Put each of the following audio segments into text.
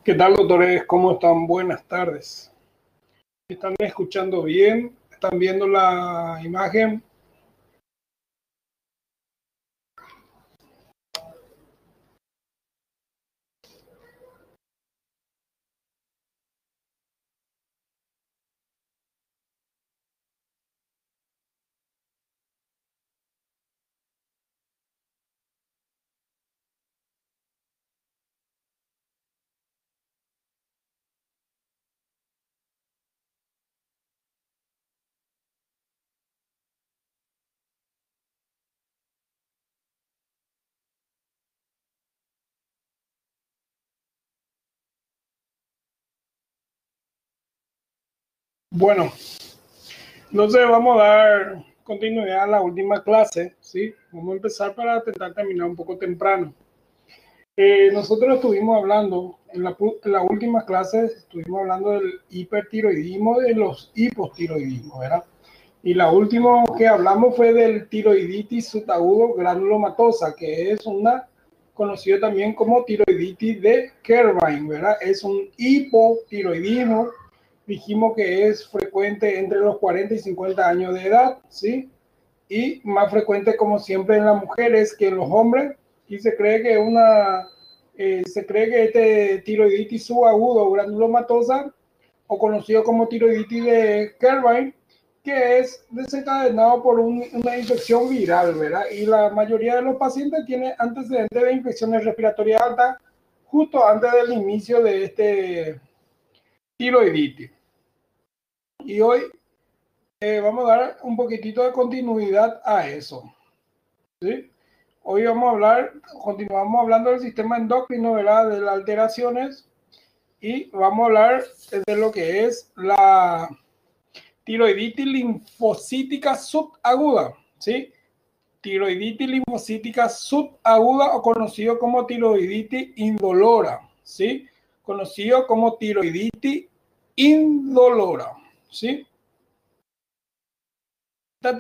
¿Qué tal, doctores? ¿Cómo están? Buenas tardes. ¿Están escuchando bien? ¿Están viendo la imagen? Bueno, entonces vamos a dar continuidad a la última clase, ¿sí? Vamos a empezar para intentar terminar un poco temprano. Nosotros estuvimos hablando, en la última clase, estuvimos hablando del hipertiroidismo y de los hipotiroidismos, ¿verdad? Y la última que hablamos fue del tiroiditis subagudo granulomatosa, que es una conocido también como tiroiditis de Kerbein, ¿verdad? Es un hipotiroidismo. Dijimos que es frecuente entre los 40 y 50 años de edad, ¿sí? Y más frecuente, como siempre, en las mujeres que en los hombres. Y se cree que este tiroiditis subagudo granulomatosa, o conocido como tiroiditis de Kerbein, que es desencadenado por una infección viral, ¿verdad? Y la mayoría de los pacientes tienen antecedentes de infecciones respiratorias altas justo antes del inicio de este tiroiditis. Y hoy vamos a dar un poquitito de continuidad a eso, ¿sí? Hoy continuamos hablando del sistema endocrino, ¿verdad? De las alteraciones, y vamos a hablar de lo que es la tiroiditis linfocítica subaguda, ¿sí? Tiroiditis linfocítica subaguda, o conocido como tiroiditis indolora, ¿sí? Conocido como tiroiditis indolora, ¿sí? Esta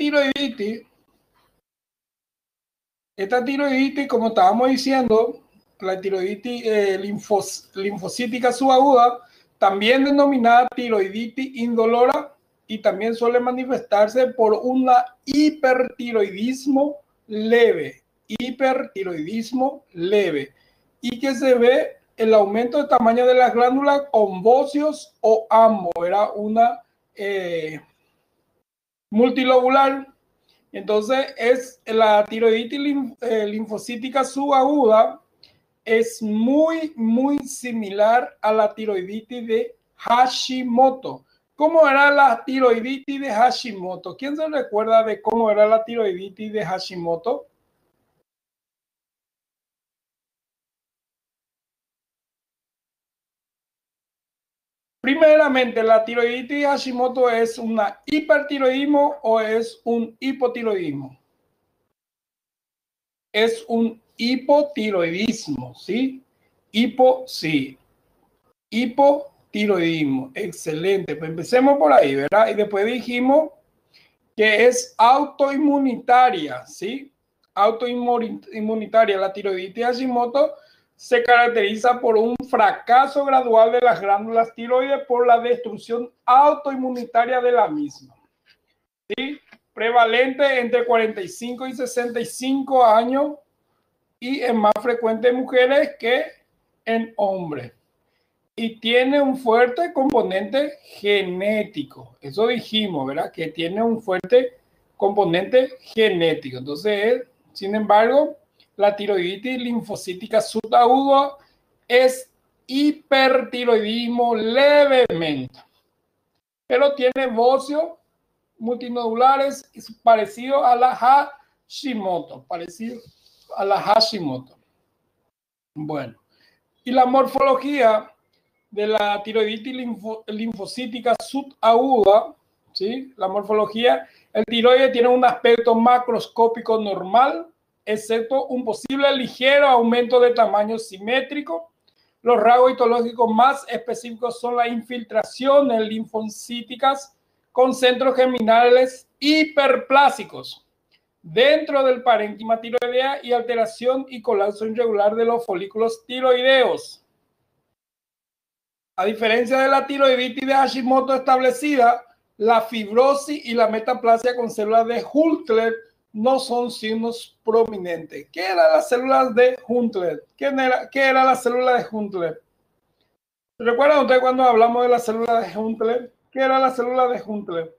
tiroiditis, como estábamos diciendo, la tiroiditis linfocítica subaguda, también denominada tiroiditis indolora, y también suele manifestarse por un hipertiroidismo leve, y que se ve el aumento de tamaño de las glándulas ovocios o ambos. Era una multilobular. Entonces, es la tiroiditis linfocítica subaguda, es muy similar a la tiroiditis de Hashimoto. ¿Cómo era la tiroiditis de Hashimoto? ¿Quién se recuerda de cómo era la tiroiditis de Hashimoto? Primeramente, ¿la tiroiditis de Hashimoto es una hipertiroidismo o es un hipotiroidismo? Es un hipotiroidismo, ¿sí? Sí. Hipotiroidismo, excelente. Pues empecemos por ahí, ¿verdad? Y después dijimos que es autoinmunitaria, ¿sí? Autoinmunitaria. La tiroiditis de Hashimoto se caracteriza por un fracaso gradual de las glándulas tiroides por la destrucción autoinmunitaria de la misma, ¿sí? Prevalente entre 45 y 65 años, y es más frecuente en mujeres que en hombres. Y tiene un fuerte componente genético. Eso dijimos, ¿verdad? Que tiene un fuerte componente genético. Entonces, sin embargo, la tiroiditis linfocítica subaguda es hipertiroidismo levemente, pero tiene bocio multinodulares parecido a la Hashimoto. Bueno, y la morfología de la tiroiditis linfocítica subaguda, ¿sí? La morfología, el tiroide tiene un aspecto macroscópico normal, excepto un posible ligero aumento de tamaño simétrico. Los rasgos histológicos más específicos son las infiltraciones linfocíticas con centros germinales hiperplásicos dentro del parénquima tiroidea y alteración y colapso irregular de los folículos tiroideos. A diferencia de la tiroiditis de Hashimoto establecida, la fibrosis y la metaplasia con células de Huntler no son signos prominentes. ¿Qué eran las células de Huntler? ¿Qué era la célula de Huntler? ¿Recuerdan ustedes cuando hablamos de la célula de Huntler? ¿Qué era la célula de Huntler?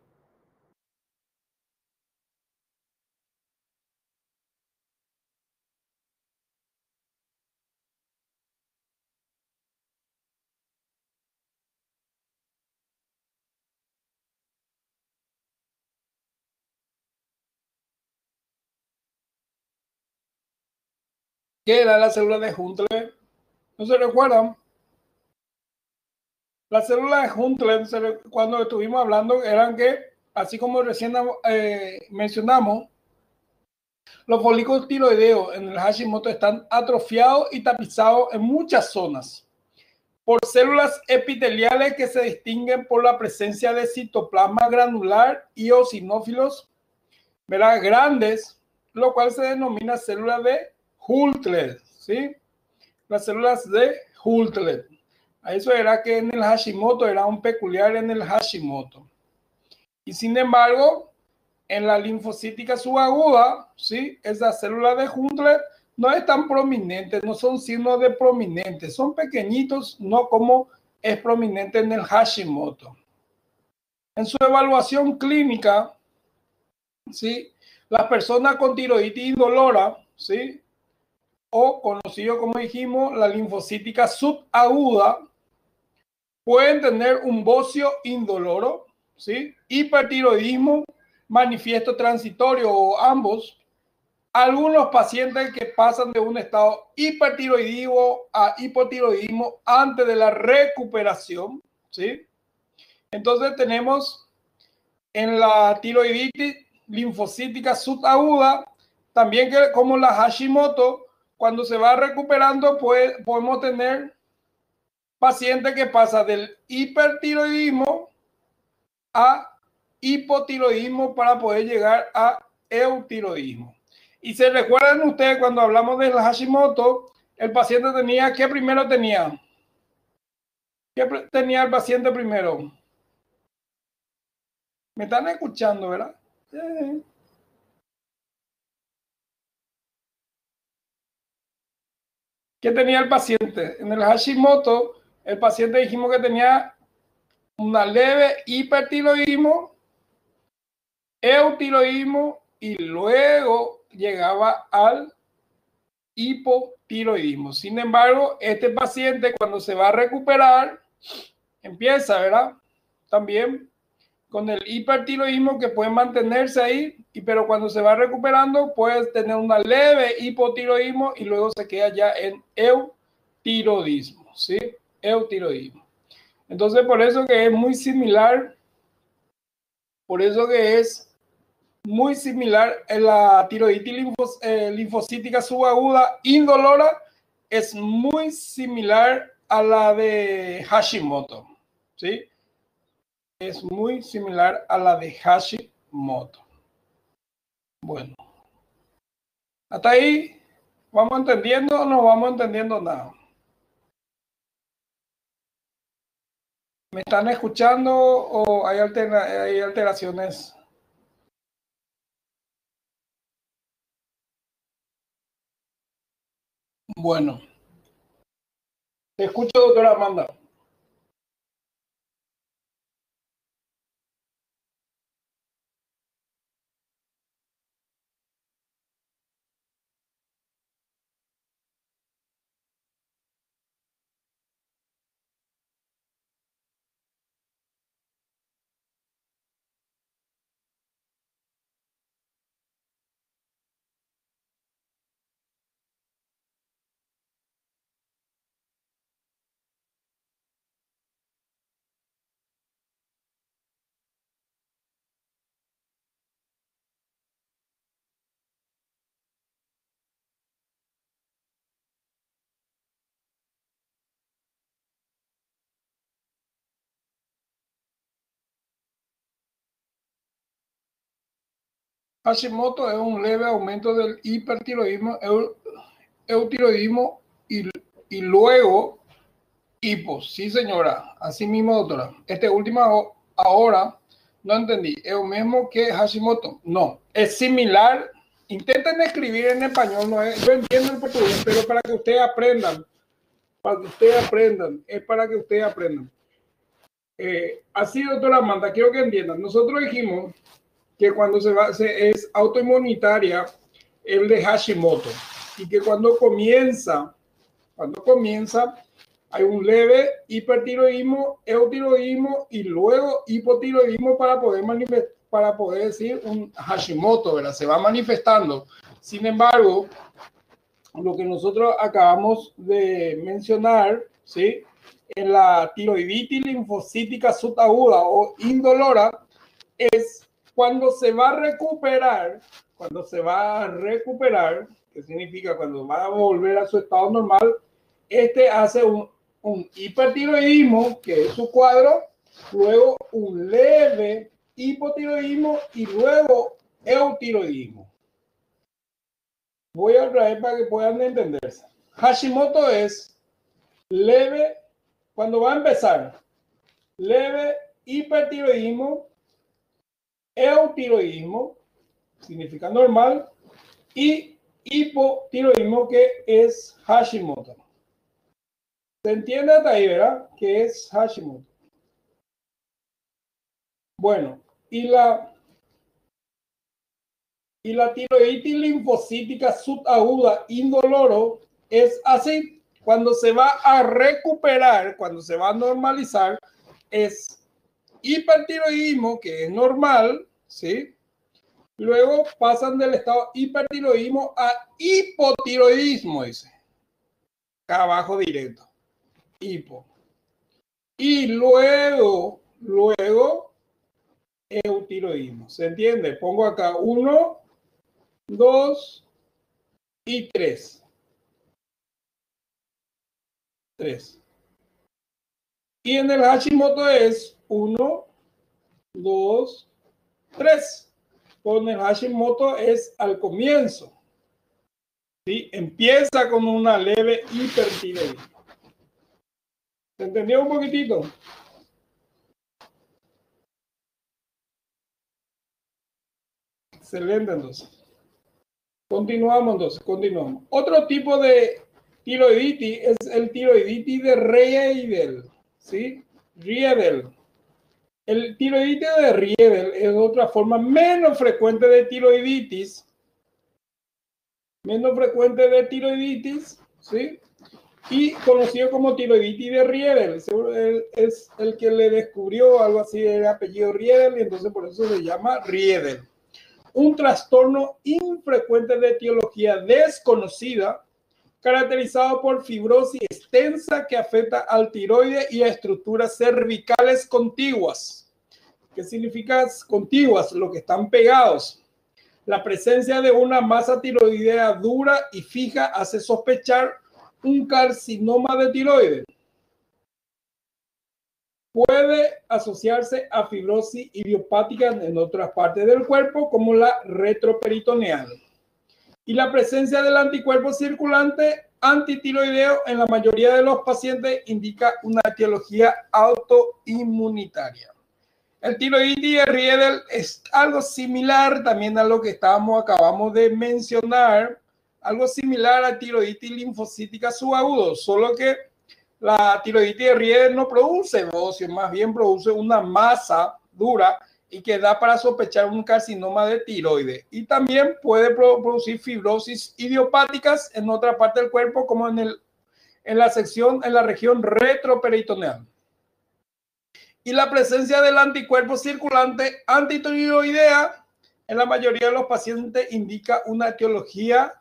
¿Qué era la célula de Huntler? ¿No se recuerdan? Las células de Huntler, cuando estuvimos hablando, eran que, así como recién mencionamos, los folículos tiroideos en el Hashimoto están atrofiados y tapizados en muchas zonas por células epiteliales que se distinguen por la presencia de citoplasma granular y eosinófilos, ¿verdad?, grandes, lo cual se denomina células de Huntler, ¿sí? Las células de Huntler. Eso era que en el Hashimoto era un peculiar en el Hashimoto. Y sin embargo, en la linfocítica subaguda, ¿sí?, esas células de Huntler no están prominentes, no son signos de prominentes, son pequeñitos, no como es prominente en el Hashimoto. En su evaluación clínica, ¿sí?, las personas con tiroiditis indolora, ¿sí?, o conocido como dijimos, la linfocítica subaguda, pueden tener un bocio indoloro, ¿sí?, hipertiroidismo, manifiesto transitorio o ambos. Algunos pacientes que pasan de un estado hipertiroidismo a hipotiroidismo antes de la recuperación, ¿sí? Entonces tenemos en la tiroiditis linfocítica subaguda, también que como la Hashimoto, cuando se va recuperando, podemos tener paciente que pasa del hipertiroidismo a hipotiroidismo para poder llegar a eutiroidismo. Y se recuerdan ustedes cuando hablamos del Hashimoto, el paciente tenía, ¿qué primero tenía? ¿Qué tenía el paciente primero? ¿Me están escuchando, verdad? ¿Qué tenía el paciente? En el Hashimoto, el paciente dijimos que tenía una leve hipertiroidismo, eutiroidismo y luego llegaba al hipotiroidismo. Sin embargo, este paciente cuando se va a recuperar, empieza, ¿verdad?, también con el hipertiroidismo que puede mantenerse ahí, pero cuando se va recuperando puede tener una leve hipotiroidismo y luego se queda ya en eutiroidismo, ¿sí? Eutiroidismo. Entonces, por eso que es muy similar, por eso que es muy similar en la tiroiditis linfocítica subaguda indolora, es muy similar a la de Hashimoto, ¿sí? Es muy similar a la de Hashimoto. Bueno, hasta ahí, ¿vamos entendiendo o no vamos entendiendo nada? ¿Me están escuchando o hay alteraciones? Bueno, te escucho, doctora Amanda. Hashimoto es un leve aumento del hipertiroidismo, eutiroidismo y luego Hipo, sí señora, así mismo doctora. Este último ahora no entendí. ¿Es lo mismo que Hashimoto? No, es similar. Intenten escribir en español, no es, yo entiendo el portugués, pero para que ustedes aprendan, es para que ustedes aprendan. Así, doctora Amanda, quiero que entiendan. Nosotros dijimos que cuando es autoinmunitaria el de Hashimoto y que cuando comienza hay un leve hipertiroidismo, eutiroidismo y luego hipotiroidismo para poder decir un Hashimoto, ¿verdad? Se va manifestando. Sin embargo, lo que nosotros acabamos de mencionar, ¿sí? En la tiroiditis linfocítica subaguda o indolora, es cuando se va a recuperar, que significa cuando va a volver a su estado normal, hace un hipertiroidismo, que es su cuadro, luego un leve hipotiroidismo y luego eutiroidismo. Voy a traer para que puedan entenderse. Hashimoto es leve, cuando va a empezar, leve hipertiroidismo, eutiroidismo, significa normal, y hipotiroidismo, que es Hashimoto. ¿Se entiende hasta ahí, verdad? Que es Hashimoto. Bueno, y la tiroiditis linfocítica subaguda indoloro es así. Cuando se va a recuperar, cuando se va a normalizar, es hipertiroidismo, que es normal, ¿sí? Luego pasan del estado hipertiroidismo a hipotiroidismo, dice. Acá abajo directo. Hipo. Y luego eutiroidismo. ¿Se entiende? Pongo acá 1, 2 y 3. 3. Y en el Hashimoto es 1, 2, 3. Con el Hashimoto es al comienzo. ¿Sí? Empieza con una leve hipertiroidismo. ¿Se entendió un poquitito? Excelente, entonces. Continuamos. Otro tipo de tiroiditis es el tiroiditis de Riedel, ¿sí? Riedel. El tiroiditis de Riedel es otra forma menos frecuente de tiroiditis, ¿sí? Y conocido como tiroiditis de Riedel. Es el que le descubrió algo así, el apellido Riedel, y entonces por eso se llama Riedel. Un trastorno infrecuente de etiología desconocida, caracterizado por fibrosis extensa que afecta al tiroides y a estructuras cervicales contiguas. ¿Qué significa contiguas? Lo que están pegados. La presencia de una masa tiroidea dura y fija hace sospechar un carcinoma de tiroides. Puede asociarse a fibrosis idiopática en otras partes del cuerpo, como la retroperitoneal. Y la presencia del anticuerpo circulante antitiroideo en la mayoría de los pacientes indica una etiología autoinmunitaria. El tiroiditis de Riedel es algo similar también a lo que acabamos de mencionar, algo similar a tiroiditis linfocítica subagudo, solo que la tiroiditis de Riedel no produce bocio, más bien produce una masa dura y que da para sospechar un carcinoma de tiroides. Y también puede producir fibrosis idiopáticas en otra parte del cuerpo, como en la región retroperitoneal. Y la presencia del anticuerpo circulante antitiroidea en la mayoría de los pacientes indica una etiología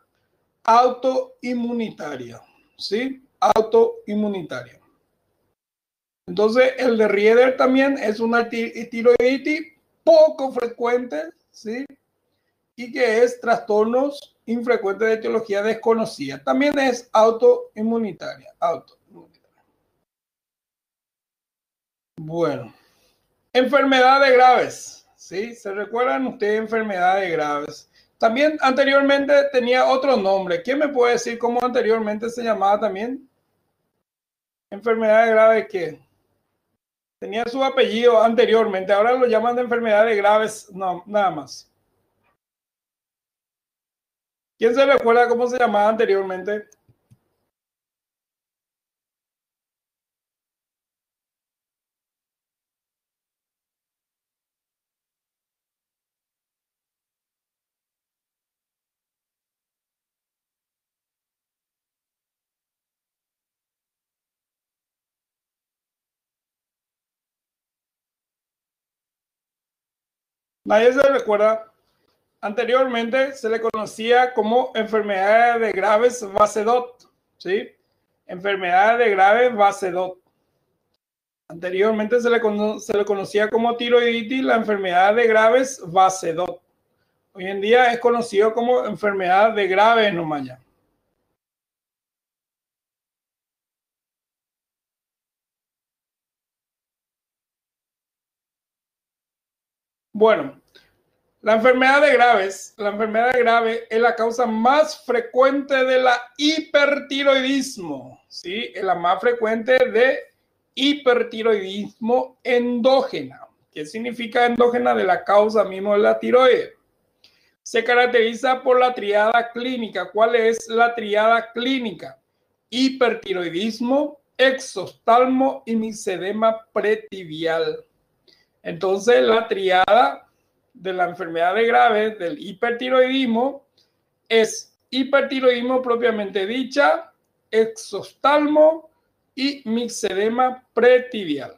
autoinmunitaria, ¿sí? Autoinmunitaria. Entonces, el de Riedel también es una tiroiditis poco frecuente, ¿sí? Y que es trastornos infrecuentes de etiología desconocida. También es autoinmunitaria. Bueno, enfermedades graves, ¿sí? ¿Se recuerdan ustedes enfermedades graves? También anteriormente tenía otro nombre. ¿Quién me puede decir cómo anteriormente se llamaba también? Enfermedades graves que tenía su apellido anteriormente, ahora lo llaman de enfermedades graves, no, nada más. ¿Quién se recuerda cómo se llamaba anteriormente? Nadie se recuerda. Anteriormente se le conocía como enfermedades de graves Basedot, ¿sí? Enfermedades de graves Basedot. Anteriormente se le conocía como tiroiditis, la enfermedad de graves Basedot. Hoy en día es conocido como enfermedad de graves nomás ya. Bueno, la enfermedad de grave es la causa más frecuente de la hipertiroidismo, ¿sí? Es la más frecuente de hipertiroidismo endógena. ¿Qué significa endógena? De la causa misma de la tiroides. Se caracteriza por la triada clínica. ¿Cuál es la triada clínica? Hipertiroidismo, exoftalmo y mixedema pretibial. Entonces, la triada de la enfermedad de grave del hipertiroidismo es hipertiroidismo propiamente dicha, exoftalmo y mixedema pretibial.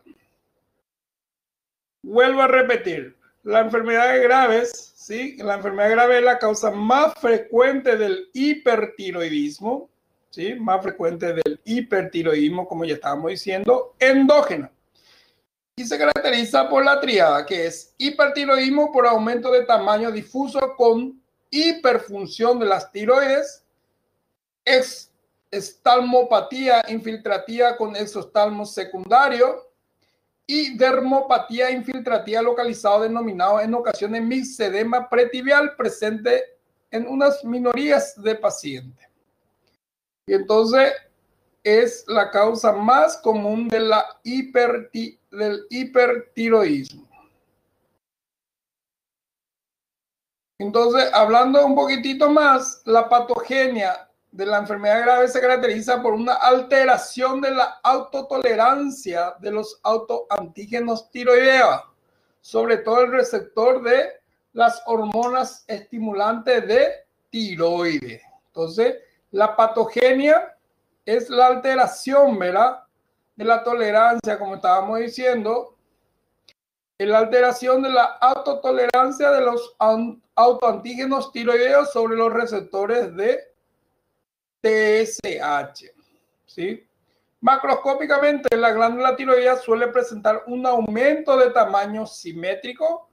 Vuelvo a repetir, la enfermedad de graves, ¿sí? La enfermedad grave es la causa más frecuente del hipertiroidismo, ¿sí? Más frecuente del hipertiroidismo, como ya estábamos diciendo, endógena. Y se caracteriza por la triada, que es hipertiroidismo por aumento de tamaño difuso con hiperfunción de las tiroides, estalmopatía infiltrativa con exostalmo secundario y dermopatía infiltrativa localizado denominado en ocasiones mixedema pretibial presente en unas minorías de pacientes. Y entonces es la causa más común de del hipertiroidismo. Entonces, hablando un poquitito más, la patogenia de la enfermedad grave se caracteriza por una alteración de la autotolerancia de los autoantígenos tiroideos, sobre todo el receptor de las hormonas estimulantes de tiroides. Entonces, la patogenia es la alteración, ¿verdad? De la tolerancia, como estábamos diciendo, la alteración de la autotolerancia de los autoantígenos tiroideos sobre los receptores de TSH, ¿sí? Macroscópicamente, la glándula tiroidea suele presentar un aumento de tamaño simétrico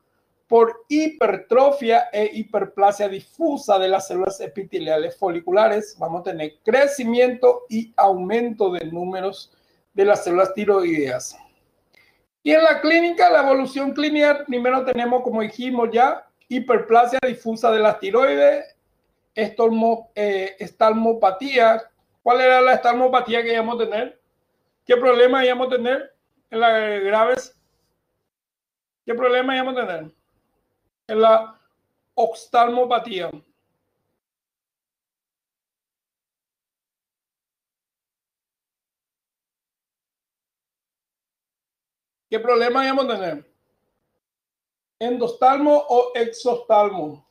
por hipertrofia e hiperplasia difusa de las células epiteliales foliculares. Vamos a tener crecimiento y aumento de números de las células tiroideas. Y en la clínica, la evolución clínica, primero tenemos, como dijimos ya, hiperplasia difusa de las tiroides, estalmopatía. ¿Cuál era la estalmopatía que íbamos a tener? ¿Qué problema íbamos a tener en las graves? ¿Qué problema íbamos a tener en la oftalmopatía? ¿Qué problema íbamos a tener? ¿Endostalmo o exostalmo?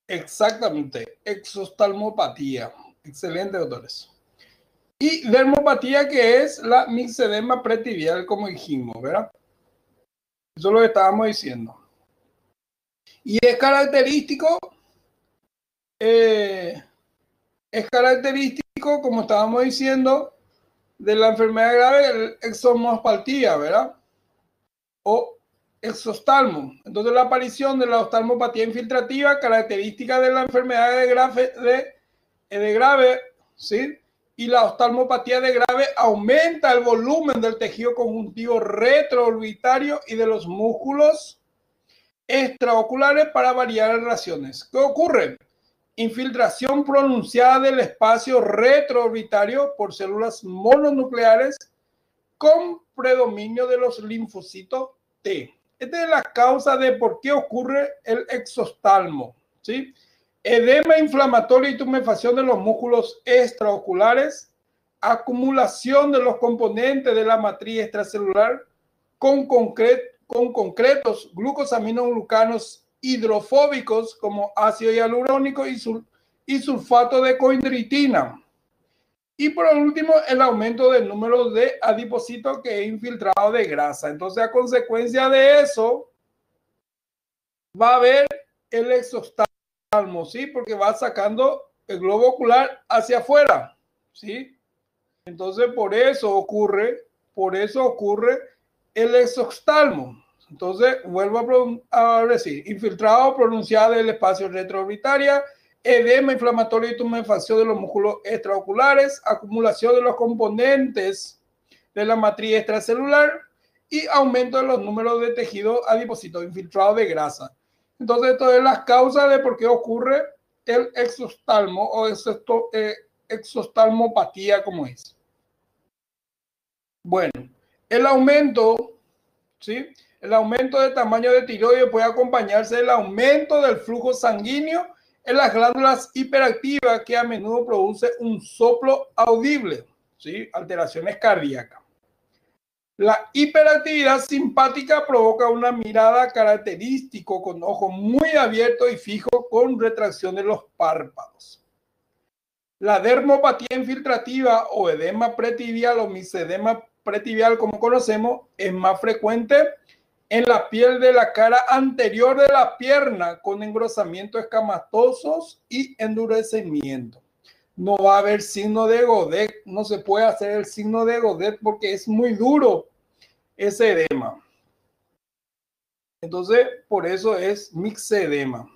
Exactamente, exostalmopatía. Excelente, doctores. Y dermopatía, que es la mixedema pretibial, como dijimos, ¿verdad? Eso es lo que estábamos diciendo. Y es característico Es característico, como estábamos diciendo, de la enfermedad grave, el exomospaltía, ¿verdad? O exostalmo. Entonces, la aparición de la oftalmopatía infiltrativa, característica de la enfermedad de grave, ¿sí? Y la oftalmopatía de grave aumenta el volumen del tejido conjuntivo retroorbitario y de los músculos extraoculares para variar relaciones. ¿Qué ocurre? Infiltración pronunciada del espacio retroorbitario por células mononucleares con predominio de los linfocitos T. Esta es la causa de por qué ocurre el exostalmo, ¿sí? Edema inflamatorio y tumefacción de los músculos extraoculares, acumulación de los componentes de la matriz extracelular con concretos glucosaminoglucanos hidrofóbicos como ácido hialurónico y sulfato de coindritina. Y por último, el aumento del número de adipocitos que es infiltrado de grasa. Entonces, a consecuencia de eso, va a haber el exostalmo, ¿sí? Porque va sacando el globo ocular hacia afuera, ¿sí? Entonces, por eso ocurre el exostalmo. Entonces, vuelvo a decir, infiltrado pronunciado del espacio retroorbitaria, edema inflamatorio y tumefacción de los músculos extraoculares, acumulación de los componentes de la matriz extracelular y aumento de los números de tejido adipocito infiltrado de grasa. Entonces, esto es las causas de por qué ocurre el exostalmo o exostalmopatía, como es. Bueno, el aumento, ¿sí? El aumento de tamaño de tiroides puede acompañarse del aumento del flujo sanguíneo en las glándulas hiperactivas que a menudo produce un soplo audible, ¿sí? Alteraciones cardíacas. La hiperactividad simpática provoca una mirada característica con ojos muy abiertos y fijos con retracción de los párpados. La dermopatía infiltrativa o edema pretibial o misedema pretibial, como conocemos, es más frecuente en la piel de la cara anterior de la pierna con engrosamientos escamatosos y endurecimiento. No va a haber signo de Godet, no se puede hacer el signo de Godet porque es muy duro ese edema. Entonces, por eso es mixedema.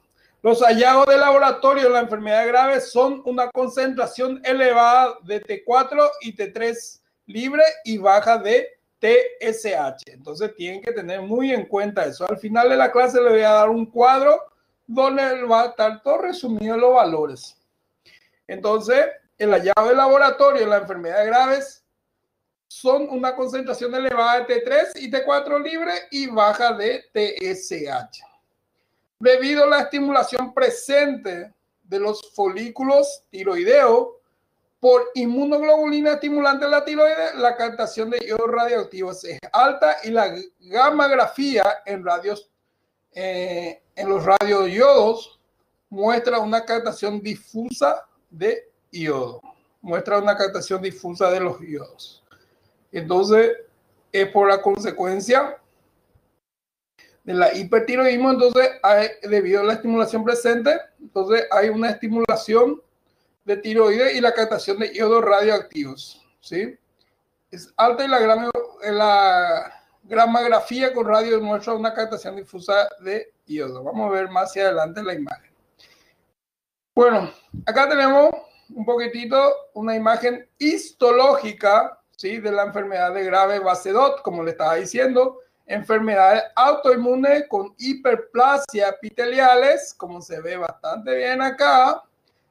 Los hallazgos de laboratorio de la enfermedad grave son una concentración elevada de T4 y T3 libre y baja de TSH. Entonces tienen que tener muy en cuenta eso. Al final de la clase les voy a dar un cuadro donde va a estar todo resumido los valores. Entonces, el hallazgo de laboratorio de las enfermedades graves son una concentración elevada de T3 y T4 libre y baja de TSH. Debido a la estimulación presente de los folículos tiroideos por inmunoglobulina estimulante de la tiroides, la captación de iodos radioactivos es alta y la gammagrafía en los radioiodos muestra una captación difusa de iodo. Muestra una captación difusa de los iodos. Entonces, es por la consecuencia de la hipertiroidismo, entonces, debido a la estimulación presente, entonces hay una estimulación de tiroides y la captación de iodos radioactivos, ¿sí? Es alta y la gammagrafía con radio muestra una captación difusa de iodo. Vamos a ver más hacia adelante la imagen. Bueno, acá tenemos un poquitito una imagen histológica, ¿sí? De la enfermedad de grave Basedot, como le estaba diciendo, enfermedades autoinmunes con hiperplasia epiteliales, como se ve bastante bien acá,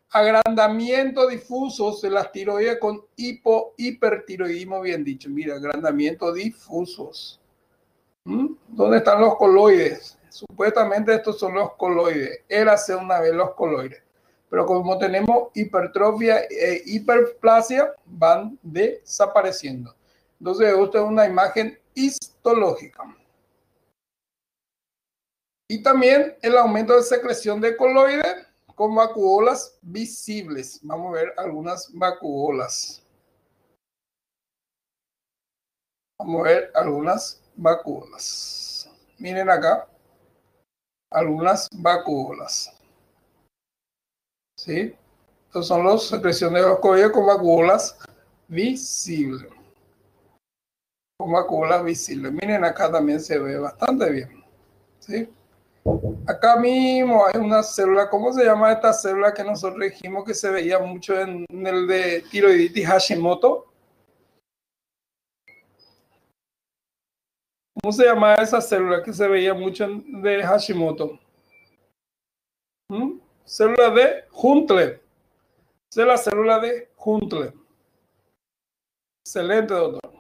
agrandamiento difusos de las tiroides con hipertiroidismo, bien dicho, mira, agrandamiento difusos. ¿Dónde están los coloides? Supuestamente estos son los coloides, érase una vez los coloides. Pero como tenemos hipertrofia e hiperplasia, van desapareciendo. Entonces, esta es una imagen histológica. Y también el aumento de secreción de coloides con vacuolas visibles. Vamos a ver algunas vacuolas. Vamos a ver algunas vacuolas. Miren acá. Algunas vacuolas. ¿Sí? Estos son los secreciones de los códigos con vacuolas visibles. Con vacuolas visibles. Miren, acá también se ve bastante bien. ¿Sí? Acá mismo hay una célula. ¿Cómo se llama esta célula que nosotros dijimos que se veía mucho en el de tiroiditis Hashimoto? ¿Cómo se llama esa célula que se veía mucho de Hashimoto? Célula de Huntle. Esa es la célula de Huntle. Excelente, doctor.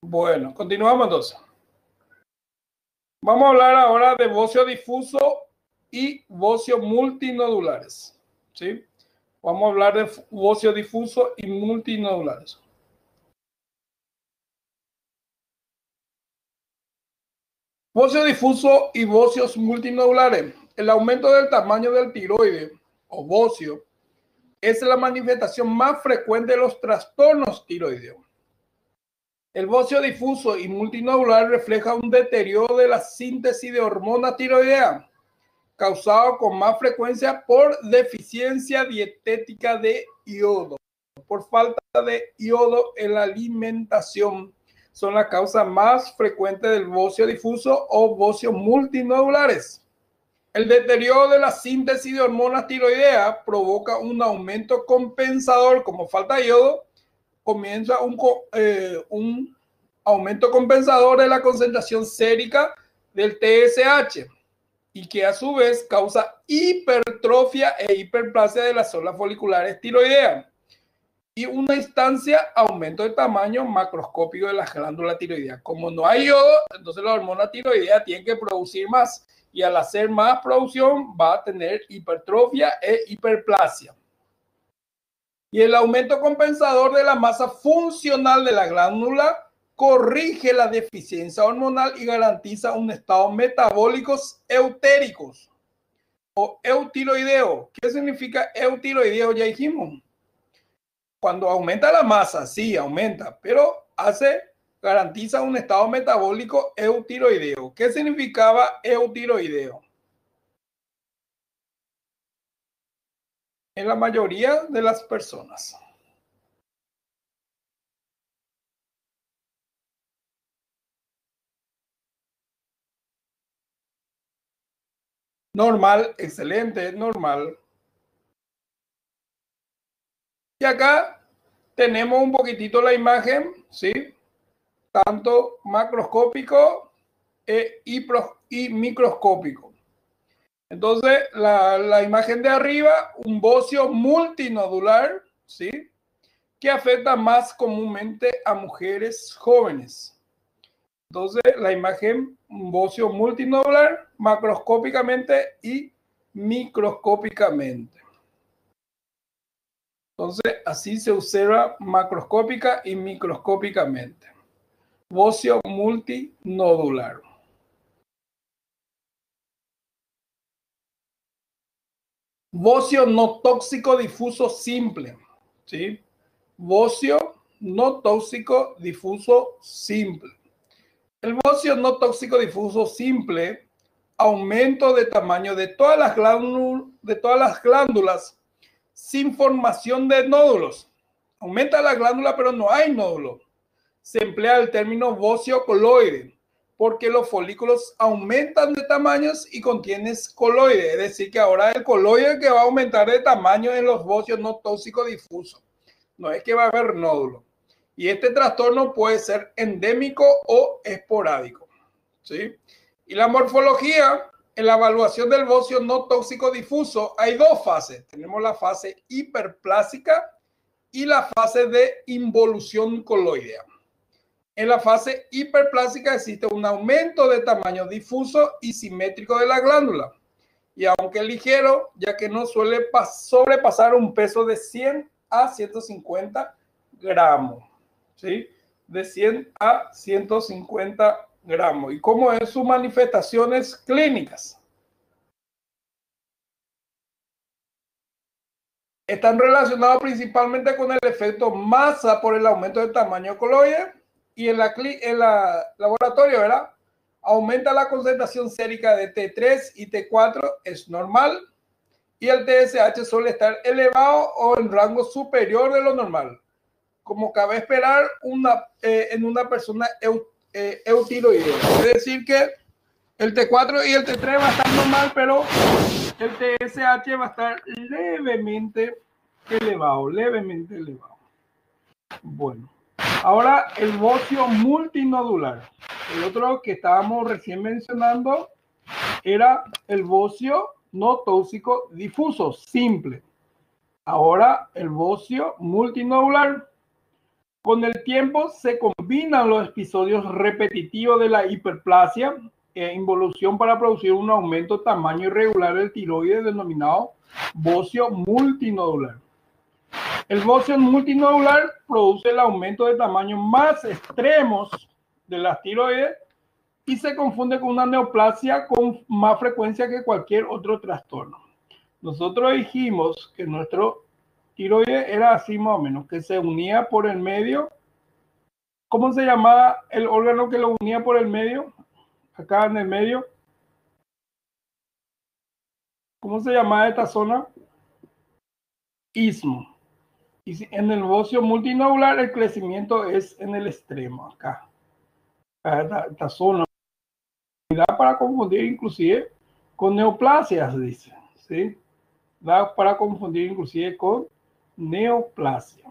Bueno, continuamos entonces. Vamos a hablar ahora de bocio difuso y bocio multinodulares. ¿Sí? Vamos a hablar de bocio difuso y multinodulares. Bocio difuso y bocios multinodulares. El aumento del tamaño del tiroide o bocio es la manifestación más frecuente de los trastornos tiroideos. El bocio difuso y multinodular refleja un deterioro de la síntesis de hormona tiroidea, causado con más frecuencia por deficiencia dietética de yodo, por falta de yodo en la alimentación. Son la causa más frecuente del bocio difuso o bocios multinodulares. El deterioro de la síntesis de hormonas tiroideas provoca un aumento compensador, como falta de yodo, comienza un aumento compensador de la concentración sérica del TSH y que a su vez causa hipertrofia e hiperplasia de las células foliculares tiroideas y una instancia aumento de tamaño macroscópico de las glándulas tiroideas. Como no hay yodo, entonces la hormona tiroidea tiene que producir más y al hacer más producción va a tener hipertrofia e hiperplasia. Y el aumento compensador de la masa funcional de la glándula corrige la deficiencia hormonal y garantiza un estado metabólicos eutéricos o eutiroideo. ¿Qué significa eutiroideo? Ya dijimos. Cuando aumenta la masa, sí, aumenta, pero garantiza un estado metabólico eutiroideo. ¿Qué significaba eutiroideo? En la mayoría de las personas. Normal, excelente, normal. Y acá tenemos un poquitito la imagen, ¿sí? Tanto macroscópico y microscópico. Entonces, la imagen de arriba, un bocio multinodular, ¿sí? Que afecta más comúnmente a mujeres jóvenes. Entonces, la imagen, un bocio multinodular, macroscópicamente y microscópicamente. Entonces, así se observa macroscópica y microscópicamente. Bocio multinodular. Bocio no tóxico difuso simple. ¿Sí? Bocio no tóxico difuso simple. El bocio no tóxico difuso simple, aumento de tamaño de todas las glándulas sin formación de nódulos. Aumenta la glándula, pero no hay nódulo. Se emplea el término bocio coloide, porque los folículos aumentan de tamaños y contienen coloide. Es decir, que ahora el coloide que va a aumentar de tamaño en los bocios no tóxicos difusos. No es que va a haber nódulo. Y este trastorno puede ser endémico o esporádico. ¿Sí? Y la morfología, en la evaluación del bocio no tóxico difuso, hay dos fases. Tenemos la fase hiperplásica y la fase de involución coloidea. En la fase hiperplásica existe un aumento de tamaño difuso y simétrico de la glándula. Y aunque ligero, ya que no suele sobrepasar un peso de 100 a 150 gramos. ¿Sí? De 100 a 150 gramos. ¿Y cómo es sus manifestaciones clínicas? Están relacionados principalmente con el efecto masa por el aumento del tamaño coloide y en la laboratorio, ¿verdad? Aumenta la concentración sérica de T3 y T4, es normal. y el TSH suele estar elevado o en rango superior de lo normal, como cabe esperar en una persona eutiroidea. Es decir que el T4 y el T3 va a estar normal, pero el TSH va a estar levemente elevado, levemente elevado. Bueno, ahora el bocio multinodular. El otro que estábamos recién mencionando era el bocio no tóxico difuso, simple. Ahora el bocio multinodular. Con el tiempo se combinan los episodios repetitivos de la hiperplasia e involución para producir un aumento de tamaño irregular del tiroides denominado bocio multinodular. El bocio multinodular produce el aumento de tamaño más extremos de las tiroides y se confunde con una neoplasia con más frecuencia que cualquier otro trastorno. Nosotros dijimos que nuestro tiroides era así más o menos, que se unía por el medio. ¿Cómo se llamaba el órgano que lo unía por el medio? Acá en el medio. ¿Cómo se llamaba esta zona? Istmo. Y en el bocio multinodular el crecimiento es en el extremo, acá. Esta zona. Da para confundir inclusive con neoplasias, dice. ¿Sí? Da para confundir inclusive con neoplasia.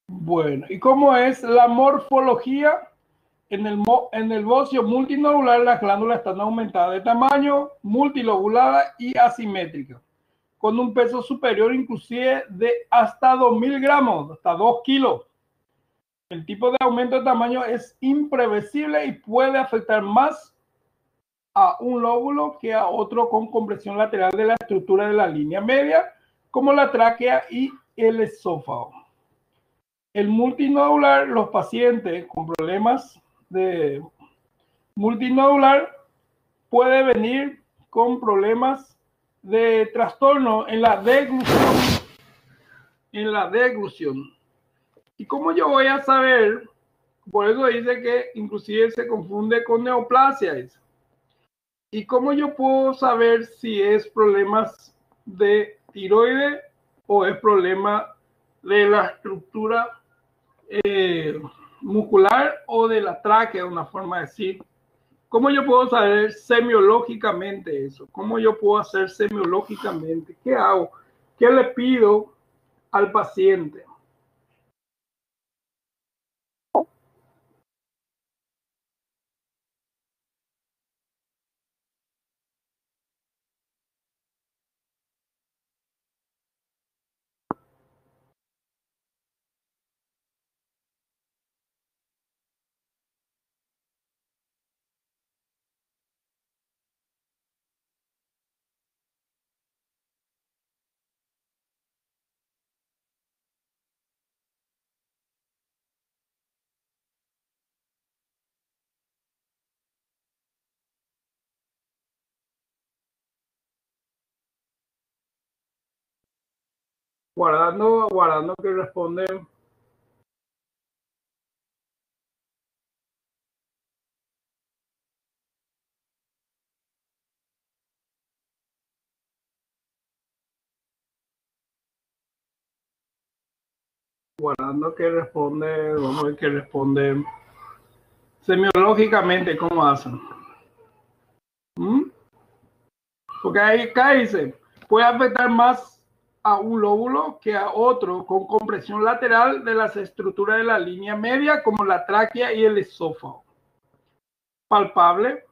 Bueno, ¿y cómo es la morfología? En el bocio multinodular las glándulas están aumentadas de tamaño, multilobuladas y asimétricas, con un peso superior inclusive de hasta 2000 gramos, hasta 2 kilos. El tipo de aumento de tamaño es imprevisible y puede afectar más a un lóbulo que a otro con compresión lateral de la estructura de la línea media, como la tráquea y el esófago. El multinodular, los pacientes con problemas de multinodular puede venir con problemas de trastorno en la deglución. ¿Y cómo yo voy a saber? Por eso dice que inclusive se confunde con neoplasia. ¿Y cómo yo puedo saber si es problemas de tiroides o es problema de la estructura muscular o de la tráquea, una forma de decir? ¿Cómo yo puedo saber semiológicamente eso? ¿Cómo yo puedo hacer semiológicamente? ¿Qué hago? ¿Qué le pido al paciente? Guardando que responde. Guardando que responde. Vamos a ver qué responde. Semiológicamente, ¿cómo hacen? Porque ahí acá dice, puede afectar más a un lóbulo que a otro con compresión lateral de las estructuras de la línea media, como la tráquea y el esófago. Palpable,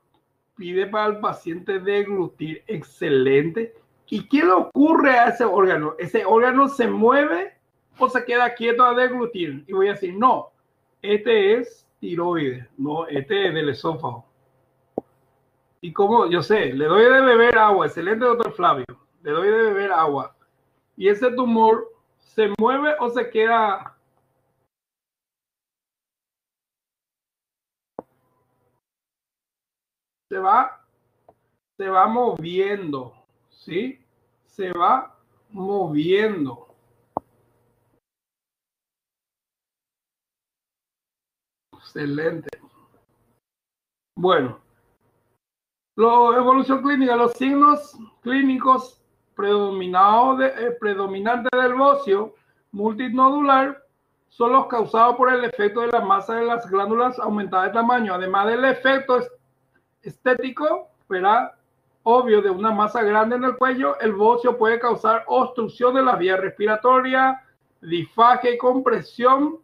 pide para el paciente deglutir. Excelente. ¿Y qué le ocurre a ese órgano? ¿Ese órgano se mueve o se queda quieto a deglutir? Y voy a decir, no, este es tiroides, no, este es del esófago. Y como yo sé, le doy de beber agua, excelente doctor Flavio, le doy de beber agua. ¿Y ese tumor se mueve o se queda? Se va moviendo, ¿sí? Se va moviendo. Excelente. Bueno, la evolución clínica, los signos clínicos predominantes del bocio multinodular son los causados por el efecto de la masa de las glándulas aumentada de tamaño, además del efecto estético, ¿verdad? Obvio, de una masa grande en el cuello. El bocio puede causar obstrucción de las vías respiratorias, disfagia y compresión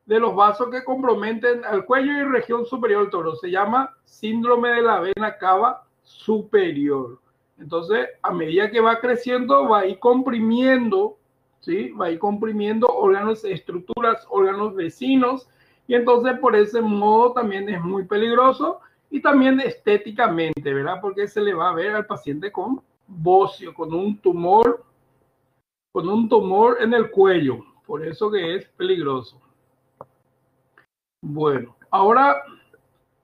de los vasos que comprometen al cuello y región superior del toro. Se llama síndrome de la vena cava superior. Entonces, a medida que va creciendo, va a ir comprimiendo, ¿sí? Va a ir comprimiendo órganos, estructuras, órganos vecinos, y entonces por ese modo también es muy peligroso y también estéticamente, ¿verdad? Porque se le va a ver al paciente con bocio, con un tumor en el cuello. Por eso que es peligroso. Bueno, ahora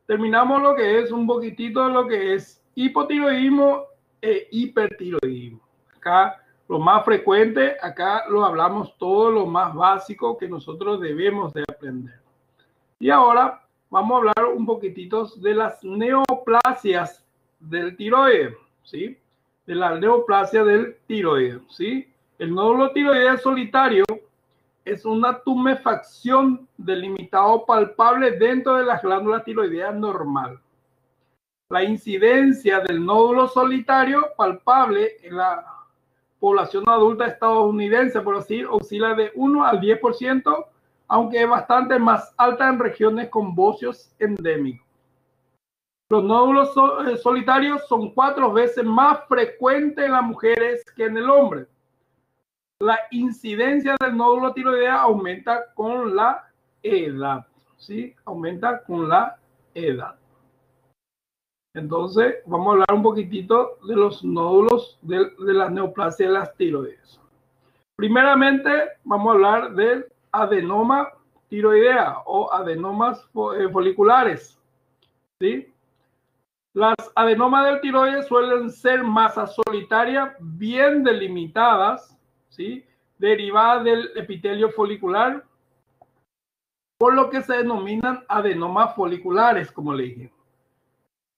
terminamos lo que es un poquitito de lo que es hipotiroidismo e hipertiroidismo. Acá lo más frecuente, acá lo hablamos todo lo más básico que nosotros debemos de aprender. Y ahora vamos a hablar un poquitito de las neoplasias del tiroides, ¿sí? De la neoplasia del tiroides, ¿sí? El nódulo tiroideo solitario es una tumefacción delimitado palpable dentro de las glándulas tiroideas normal. La incidencia del nódulo solitario palpable en la población adulta estadounidense, por así, oscila de 1 al 10%, aunque es bastante más alta en regiones con bocios endémicos. Los nódulos solitarios son 4 veces más frecuentes en las mujeres que en el hombre. La incidencia del nódulo tiroideo aumenta con la edad, ¿sí? Aumenta con la edad. Entonces, vamos a hablar un poquitito de los nódulos de la neoplasia de las tiroides. Primeramente, vamos a hablar del adenoma tiroidea o adenomas foliculares, ¿sí? Las adenomas del tiroides suelen ser masas solitarias bien delimitadas, ¿sí? Derivadas del epitelio folicular, por lo que se denominan adenomas foliculares, como le dije.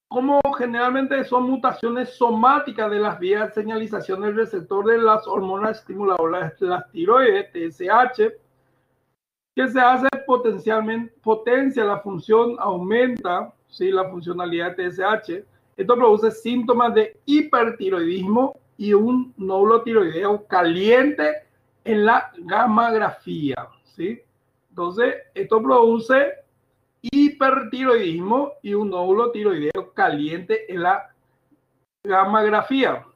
Como generalmente son mutaciones somáticas de las vías de señalización del receptor de las hormonas estimuladoras de las tiroides, TSH, que se hace potencia la función, aumenta, ¿sí? La funcionalidad de TSH. Esto produce síntomas de hipertiroidismo y un nódulo tiroideo caliente en la gammagrafía, ¿sí? Entonces, esto produce hipertiroidismo y un nódulo tiroideo caliente en la gammagrafía.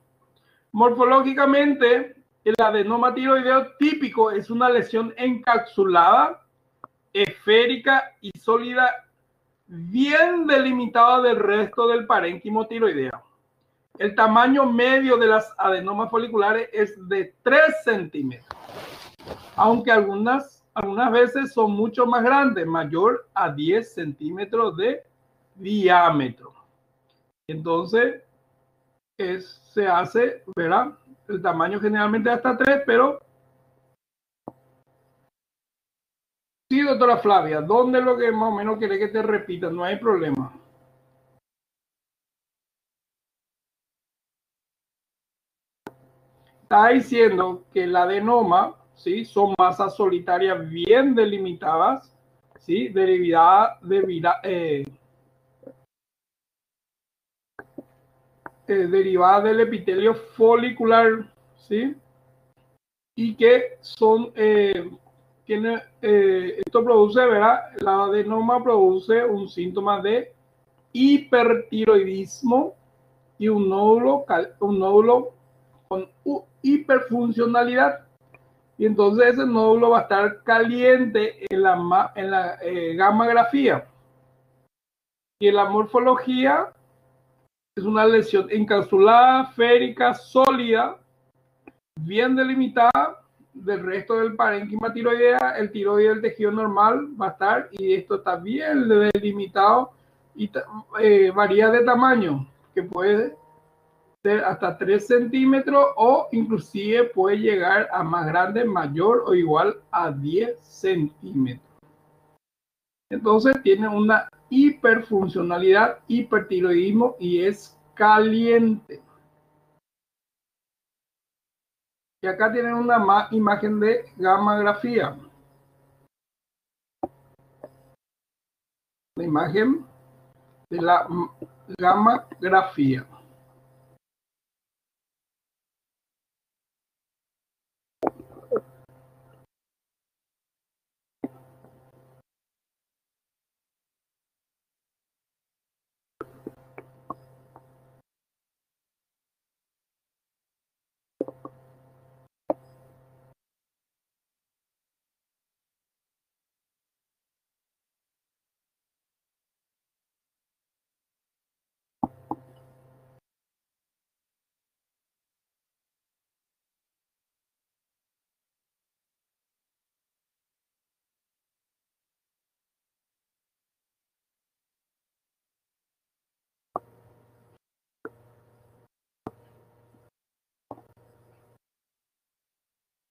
Morfológicamente, el adenoma tiroideo típico es una lesión encapsulada, esférica y sólida, bien delimitada del resto del parénquimo tiroideo. El tamaño medio de las adenomas foliculares es de 3 centímetros, aunque algunas veces son mucho más grandes, mayor a 10 centímetros de diámetro. Entonces, se hace, ¿verdad? El tamaño generalmente hasta 3, pero sí, doctora Flavia, ¿dónde es lo que más o menos quiere que te repita? No hay problema. Está diciendo que el adenoma, ¿sí? Son masas solitarias bien delimitadas, ¿sí? Derivadas del epitelio folicular, ¿sí? Y que son, esto produce, ¿verdad? La adenoma produce un síntoma de hipertiroidismo y un nódulo con hiperfuncionalidad. Y entonces ese nódulo va a estar caliente en la gammagrafía. Y en la morfología es una lesión encapsulada, férica, sólida, bien delimitada del resto del parénquima tiroidea. El tiroide del tejido normal va a estar, y esto está bien delimitado y varía de tamaño, que puede ser hasta 3 centímetros o inclusive puede llegar a más grande, mayor o igual a 10 centímetros. Entonces tiene una hiperfuncionalidad, hipertiroidismo y es caliente. Y acá tienen una imagen de gammagrafía. La imagen de la gammagrafía.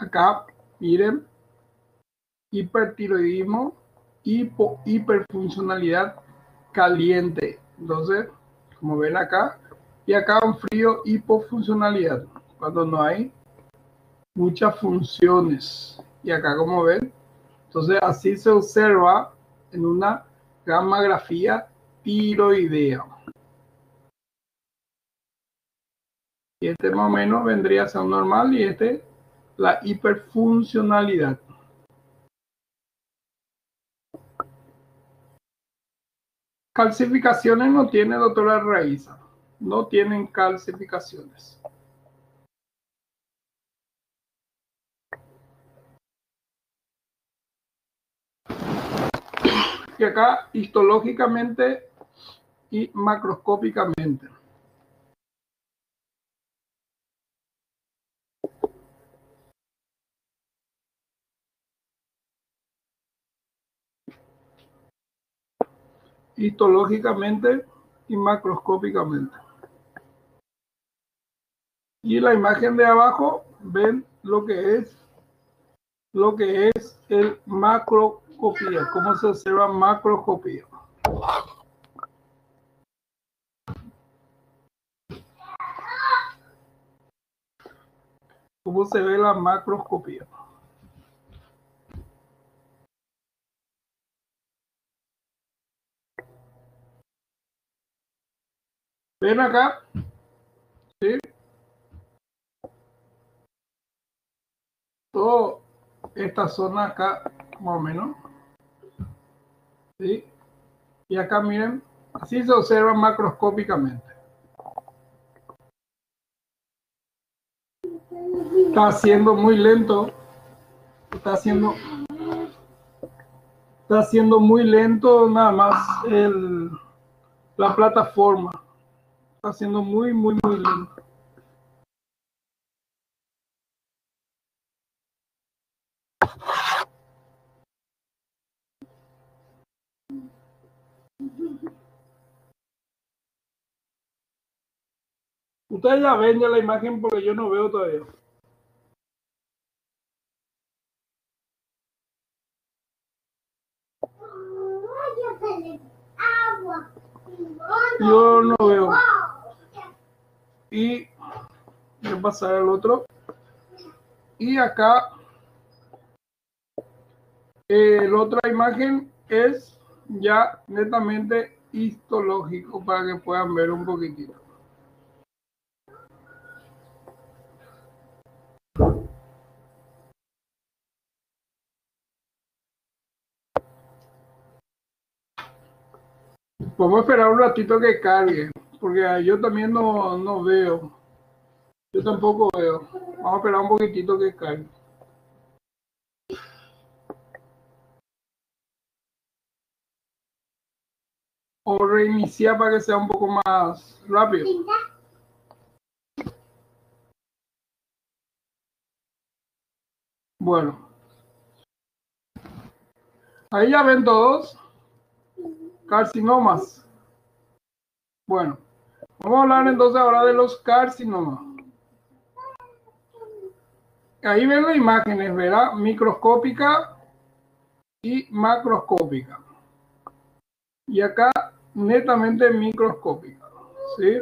Acá, miren, hipertiroidismo, hiperfuncionalidad caliente. Entonces, como ven acá, y acá un frío, hipofuncionalidad, cuando no hay muchas funciones. Y acá, como ven, entonces así se observa en una gammagrafía tiroidea. Y este más o menos vendría a ser normal y este la hiperfuncionalidad. Calcificaciones no tiene, doctora Raiza. No tienen calcificaciones. Y acá histológicamente y macroscópicamente. Histológicamente y macroscópicamente. Y la imagen de abajo ven lo que es el macroscopía, cómo se observa macroscopía. Cómo se ve la macroscopía. Ven acá, ¿sí? Toda esta zona acá, más o menos, ¿sí? Y acá miren, así se observa macroscópicamente. Está haciendo muy lento, está haciendo muy lento nada más la plataforma. Está haciendo muy lento. Ustedes ya ven ya la imagen porque yo no veo todavía. Yo no veo. Y voy a pasar al otro. Y acá la otra imagen es ya netamente histológico para que puedan ver un poquitito. Vamos a esperar un ratito que cargue, porque yo también no veo. Yo tampoco veo. Vamos a esperar un poquitito que cargue. O reiniciar para que sea un poco más rápido. Bueno. Ahí ya ven todos. Carcinomas. Bueno. Vamos a hablar entonces ahora de los carcinomas. Ahí ven las imágenes, ¿verdad? Microscópica y macroscópica. y acá netamente microscópica, ¿sí?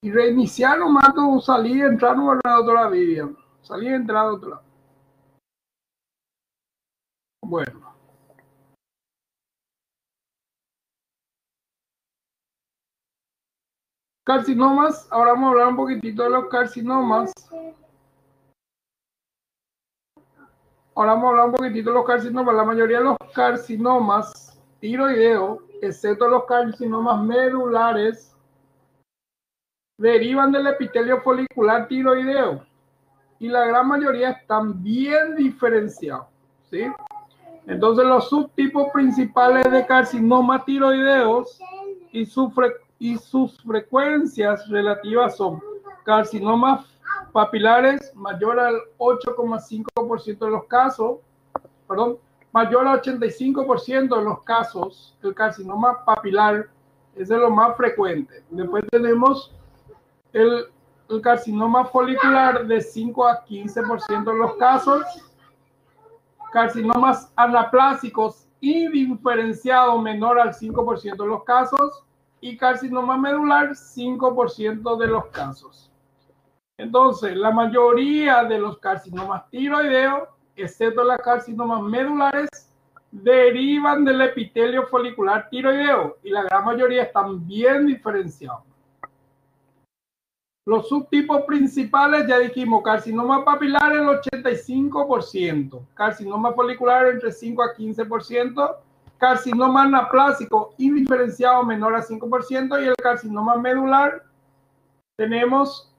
Y reiniciar nomás tu salir, entrar, no guardar otra Vivian. Salir, entrar, otra. Bueno. Carcinomas, ahora vamos a hablar un poquitito de los carcinomas. Ahora vamos a hablar un poquitito de los carcinomas. La mayoría de los carcinomas tiroideos, excepto los carcinomas medulares, derivan del epitelio folicular tiroideo y la gran mayoría están bien diferenciados, ¿sí? Entonces los subtipos principales de carcinoma tiroideos y sus frecuencias relativas son carcinomas papilares mayor al 8,5% de los casos, perdón, mayor al 85% de los casos, el carcinoma papilar es de lo más frecuente. Después tenemos el carcinoma folicular de 5 a 15% de los casos, carcinomas anaplásicos indiferenciado menor al 5% de los casos y carcinoma medular 5% de los casos. Entonces, la mayoría de los carcinomas tiroideos, excepto las carcinomas medulares, derivan del epitelio folicular tiroideo y la gran mayoría están bien diferenciados. Los subtipos principales, ya dijimos, carcinoma papilar el 85%, carcinoma folicular entre 5 a 15%, carcinoma anaplásico indiferenciado menor a 5% y el carcinoma medular tenemos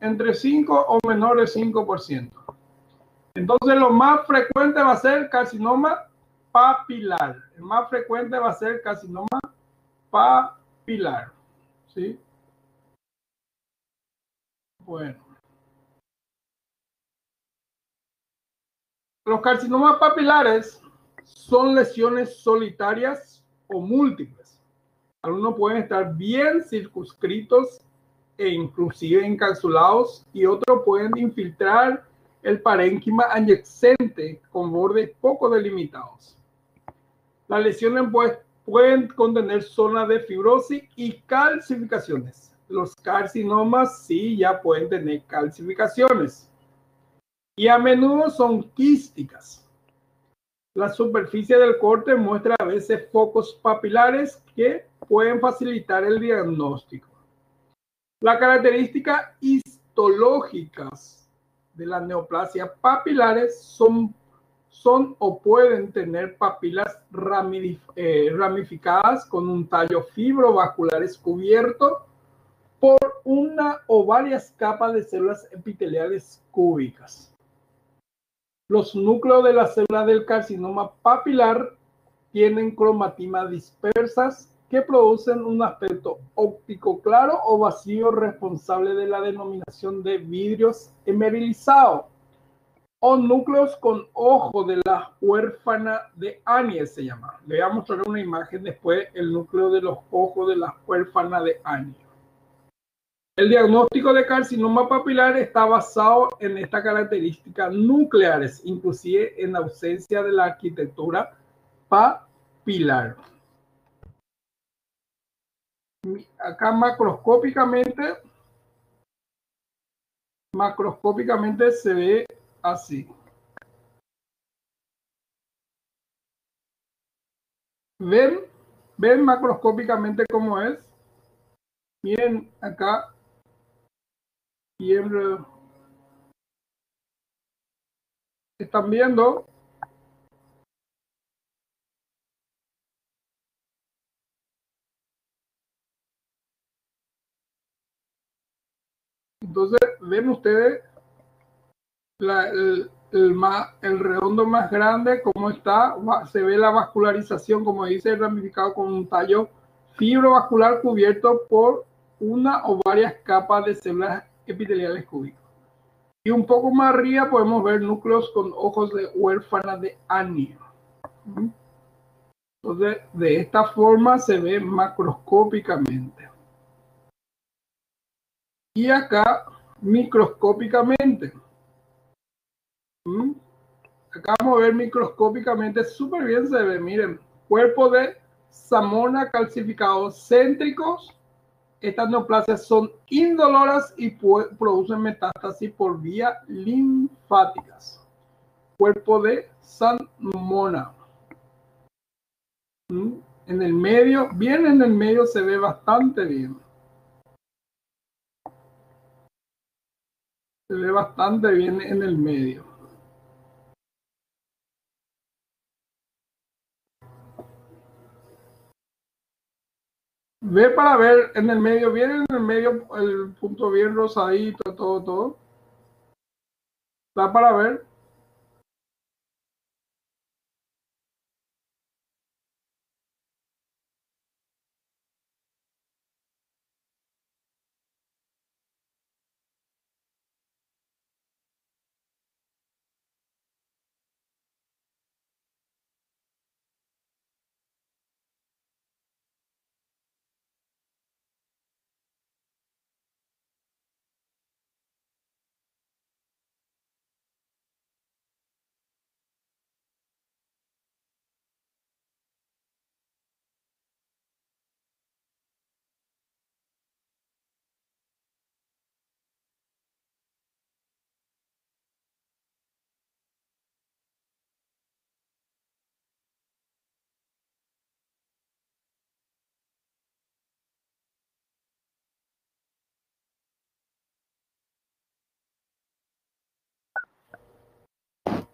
entre 5 o menor de 5%. Entonces lo más frecuente va a ser carcinoma papilar. El más frecuente va a ser carcinoma papilar, ¿sí? Bueno. Los carcinomas papilares son lesiones solitarias o múltiples. Algunos pueden estar bien circunscritos e inclusive encapsulados y otros pueden infiltrar el parénquima adyacente con bordes poco delimitados. Las lesiones pueden contener zonas de fibrosis y calcificaciones. Los carcinomas sí ya pueden tener calcificaciones y a menudo son quísticas. La superficie del corte muestra a veces focos papilares que pueden facilitar el diagnóstico. Las características histológicas de las neoplasias papilares son o pueden tener papilas ramificadas con un tallo fibrovascular cubierto por una o varias capas de células epiteliales cúbicas. Los núcleos de las células del carcinoma papilar tienen cromatima dispersas que producen un aspecto óptico claro o vacío responsable de la denominación de vidrios emerilizados o núcleos con ojo de la huérfana de Annie se llama. Le voy a mostrar una imagen después, el núcleo de los ojos de la huérfana de Annie. El diagnóstico de carcinoma papilar está basado en estas características nucleares, inclusive en ausencia de la arquitectura papilar. Acá macroscópicamente se ve así. ¿Ven macroscópicamente cómo es? Miren acá. ¿Están viendo? Entonces, ven ustedes el redondo más grande, cómo está, se ve la vascularización, como dice, ramificado con un tallo fibrovascular cubierto por una o varias capas de células epiteliales cúbicas. Y un poco más arriba podemos ver núcleos con ojos de huérfana de Annie. Entonces, de esta forma se ve macroscópicamente. Y acá, microscópicamente. Acá vamos a ver microscópicamente, súper bien se ve, miren, cuerpo de Samona calcificados céntricos. Estas neoplasias son indoloras y producen metástasis por vía linfáticas. Cuerpo de Samona. En el medio, bien en el medio se ve bastante bien. Se ve bastante bien en el medio. Ve para ver en el medio, bien en el medio, el punto bien rosadito, todo. Da para ver.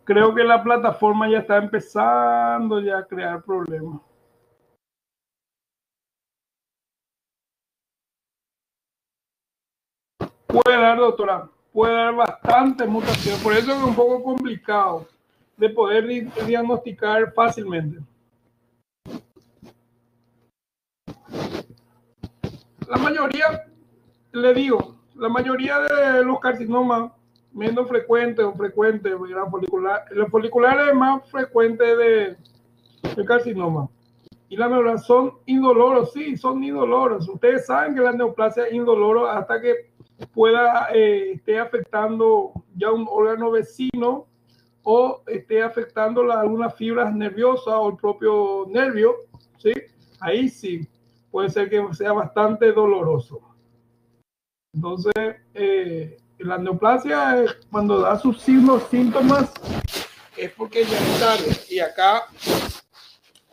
Creo que la plataforma ya está empezando ya a crear problemas. Puede dar, doctora, puede dar bastante mutación. Por eso es un poco complicado de poder diagnosticar fácilmente. La mayoría, le digo, la mayoría de los carcinomas menos frecuentes o frecuentes, la folicular es más frecuente del carcinoma. Y las neoplasias son indoloros, sí, son indoloros. Ustedes saben que la neoplasia es indoloro hasta que pueda esté afectando ya un órgano vecino o esté afectando algunas fibras nerviosas o el propio nervio, ¿sí? Ahí sí puede ser que sea bastante doloroso. Entonces, la neoplasia cuando da sus signos, síntomas, es porque ya es tarde. Y acá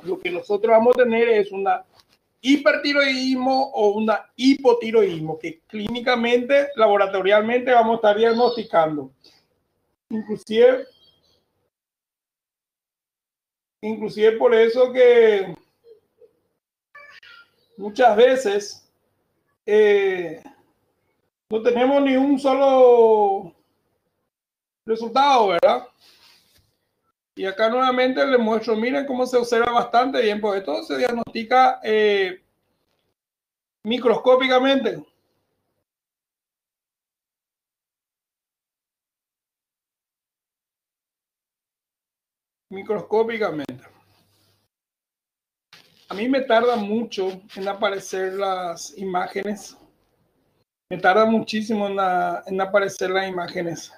lo que nosotros vamos a tener es una hipertiroidismo o una hipotiroidismo que clínicamente, laboratorialmente vamos a estar diagnosticando. Inclusive por eso que muchas veces no tenemos ni un solo resultado, ¿verdad? Y acá nuevamente les muestro, miren cómo se observa bastante bien, porque todo se diagnostica microscópicamente. Microscópicamente. A mí me tarda mucho en aparecer las imágenes. Me tarda muchísimo en aparecer las imágenes.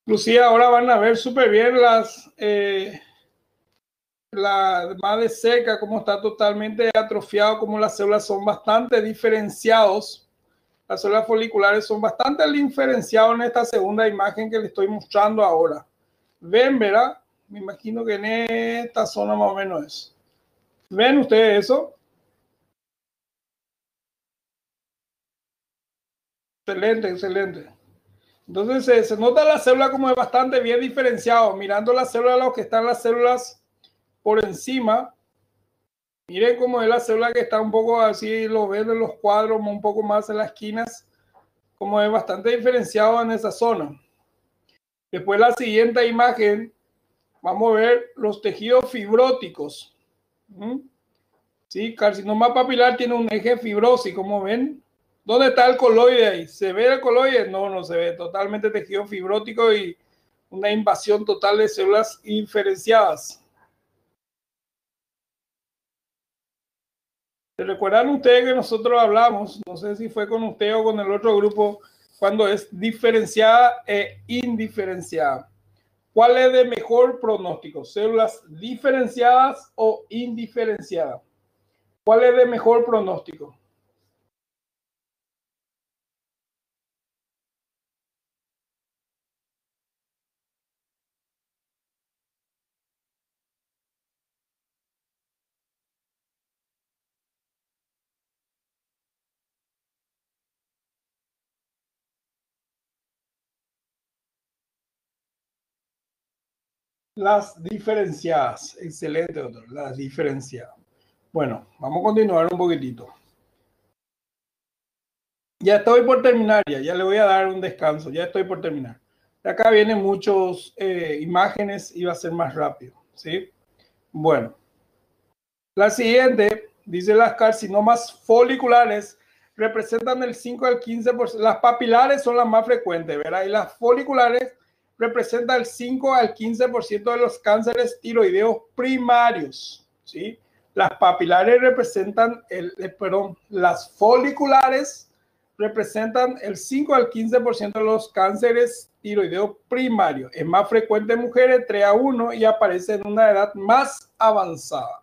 Inclusive ahora van a ver súper bien la más de cerca, cómo está totalmente atrofiado, como las células son bastante diferenciados. Las células foliculares son bastante diferenciadas en esta segunda imagen que les estoy mostrando ahora. Ven, ¿verdad? Me imagino que en esta zona más o menos es. ¿Ven ustedes eso? Excelente, excelente. Entonces se nota la célula como es bastante bien diferenciado. Mirando la célula, los que están las células por encima, miren cómo es la célula que está un poco así, lo ven en los cuadros, un poco más en las esquinas, como es bastante diferenciado en esa zona. Después la siguiente imagen, vamos a ver los tejidos fibróticos. ¿Sí? Carcinoma papilar tiene un eje fibrosis, como ven, ¿Dónde está el coloide ahí? ¿Se ve el coloide? No, no se ve. Totalmente tejido fibrótico y una invasión total de células inferenciadas. ¿Se recuerdan ustedes que nosotros hablamos? No sé si fue con usted o con el otro grupo, cuando es diferenciada e indiferenciada. ¿Cuál es de mejor pronóstico? ¿Células diferenciadas o indiferenciadas? ¿Cuál es de mejor pronóstico? Las diferenciadas. Excelente, doctor. Las diferenciadas. Bueno, vamos a continuar un poquitito. Ya estoy por terminar, ya le voy a dar un descanso. Ya estoy por terminar. De acá vienen muchas imágenes y va a ser más rápido. ¿Sí? Bueno, la siguiente dice: las carcinomas foliculares representan el 5 al 15%. Las papilares son las más frecuentes, ¿verdad? Y las foliculares representan el 5 al 15% de los cánceres tiroideos primarios, ¿sí? Las papilares representan las foliculares representan el 5 al 15% de los cánceres tiroideos primarios. Es más frecuente en mujeres, 3 a 1, y aparece en una edad más avanzada.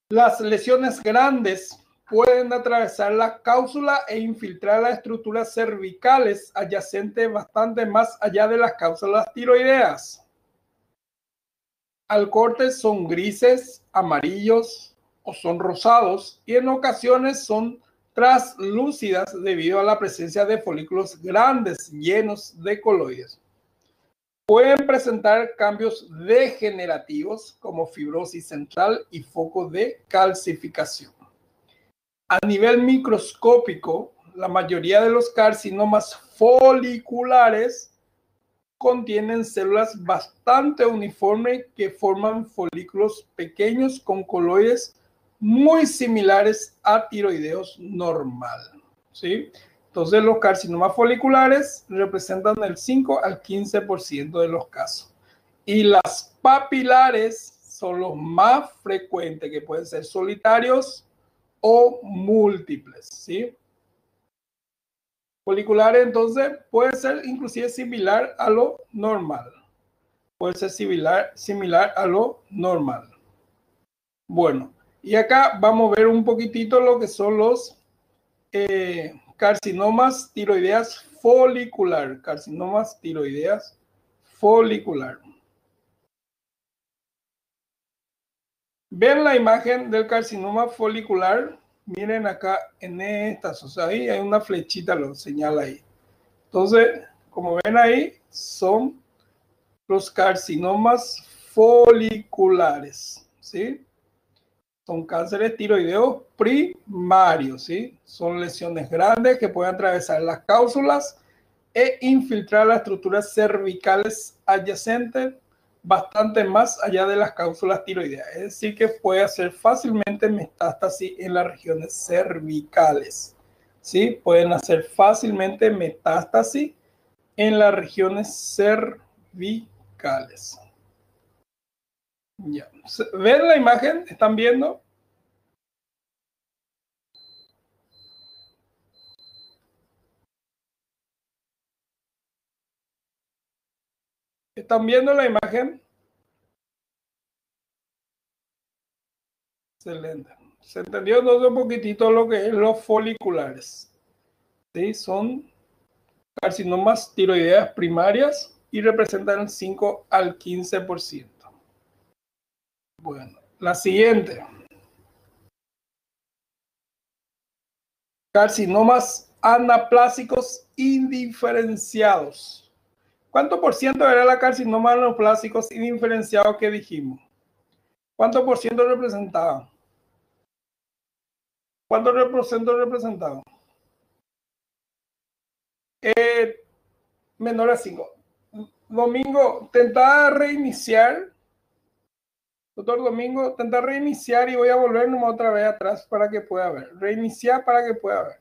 Las lesiones grandes pueden atravesar la cápsula e infiltrar las estructuras cervicales adyacentes bastante más allá de las cápsulas tiroideas. Al corte son grises, amarillos o son rosados, y en ocasiones son translúcidas debido a la presencia de folículos grandes llenos de coloides. Pueden presentar cambios degenerativos como fibrosis central y focos de calcificación. A nivel microscópico, la mayoría de los carcinomas foliculares contienen células bastante uniformes que forman folículos pequeños con coloides muy similares a tiroideos normal, ¿sí? Entonces, los carcinomas foliculares representan el 5 al 15% de los casos. Y las papilares son los más frecuentes, que pueden ser solitarios o múltiples, ¿sí? Foliculares, entonces, puede ser inclusive similar a lo normal. Puede ser similar a lo normal. Bueno, y acá vamos a ver un poquitito lo que son los carcinomas tiroideas folicular. Carcinomas tiroideas folicular. Ven la imagen del carcinoma folicular. Miren acá en estas, o sea, ahí hay una flechita, lo señala ahí. Entonces, como ven ahí, son los carcinomas foliculares, ¿sí? Son cánceres tiroideos primarios, ¿sí? Son lesiones grandes que pueden atravesar las cápsulas e infiltrar las estructuras cervicales adyacentes bastante más allá de las cápsulas tiroideas. Es decir, que puede hacer fácilmente metástasis en las regiones cervicales, ¿sí? Pueden hacer fácilmente metástasis en las regiones cervicales. Ya. ¿Ven la imagen? ¿Están viendo? ¿Están viendo la imagen? Excelente. ¿Se entendió entonces un poquitito lo que es los foliculares? ¿Sí? Son carcinomas tiroideas primarias y representan el 5 al 15%. Bueno, la siguiente. Carcinomas anaplásicos indiferenciados. ¿Cuánto por ciento era la carcinoma anaplásicos indiferenciados que dijimos? ¿Cuánto por ciento representaba? ¿Cuánto por ciento representaba? Menor a 5. Domingo, intenta reiniciar. Doctor Domingo, intenta reiniciar y voy a volver nomás otra vez atrás para que pueda ver. Reiniciar para que pueda ver.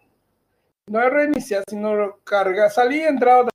No es reiniciar, sino cargar. Salí y entrar otra vez.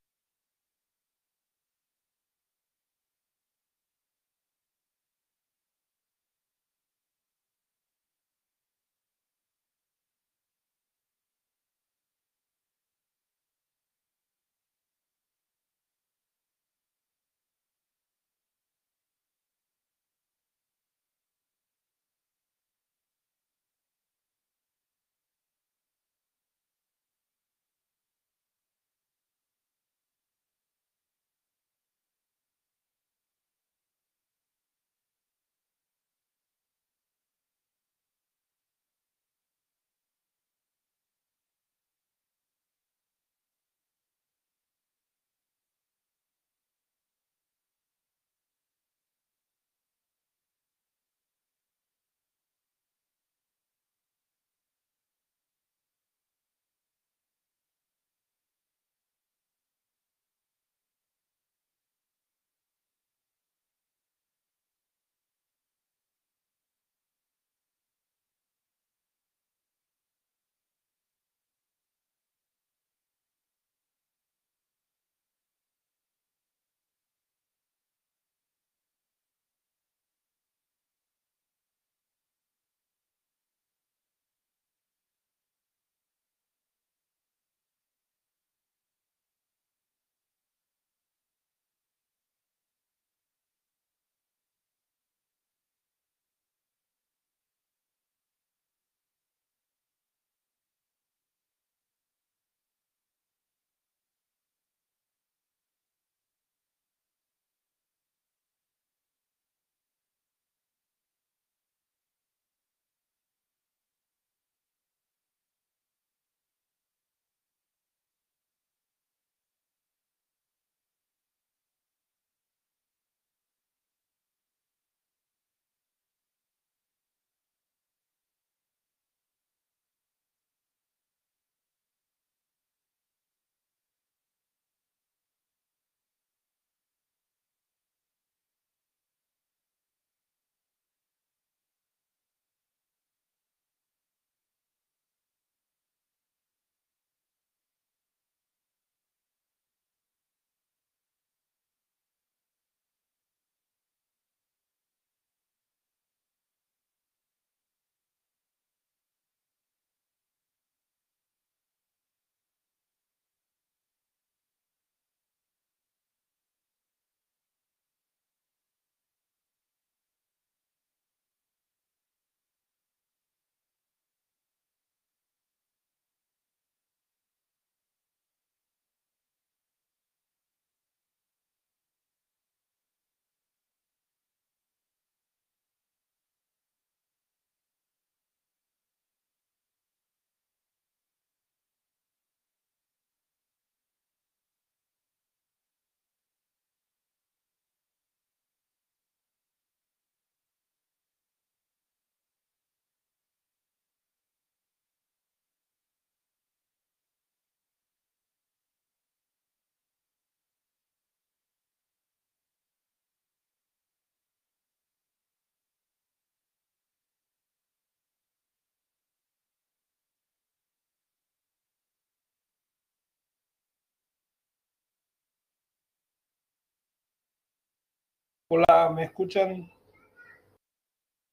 Hola, ¿me escuchan?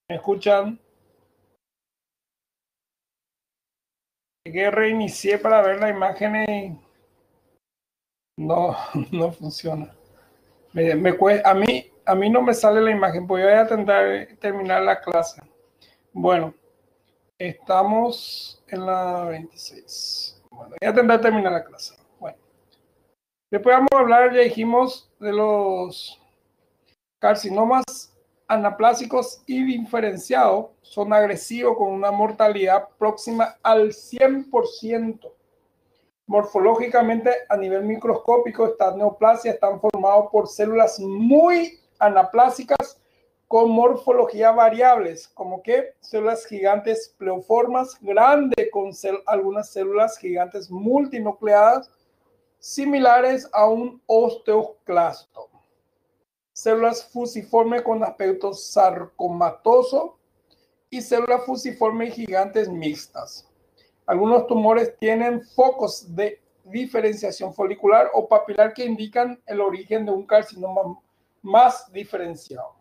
¿Me escuchan? Que reinicié para ver la imagen y no, no funciona. A mí no me sale la imagen, pues voy a intentar terminar la clase. Bueno, estamos en la 26. Bueno, voy a intentar terminar la clase. Bueno, después vamos a hablar, ya dijimos, de los carcinomas anaplásicos y diferenciados. Son agresivos con una mortalidad próxima al 100%. Morfológicamente, a nivel microscópico, estas neoplasias están formadas por células muy anaplásicas con morfología variables, como que células gigantes pleoformas grandes con algunas células gigantes multinucleadas similares a un osteoclasto. células fusiformes con aspecto sarcomatoso y células fusiformes gigantes mixtas. Algunos tumores tienen focos de diferenciación folicular o papilar que indican el origen de un carcinoma más diferenciado.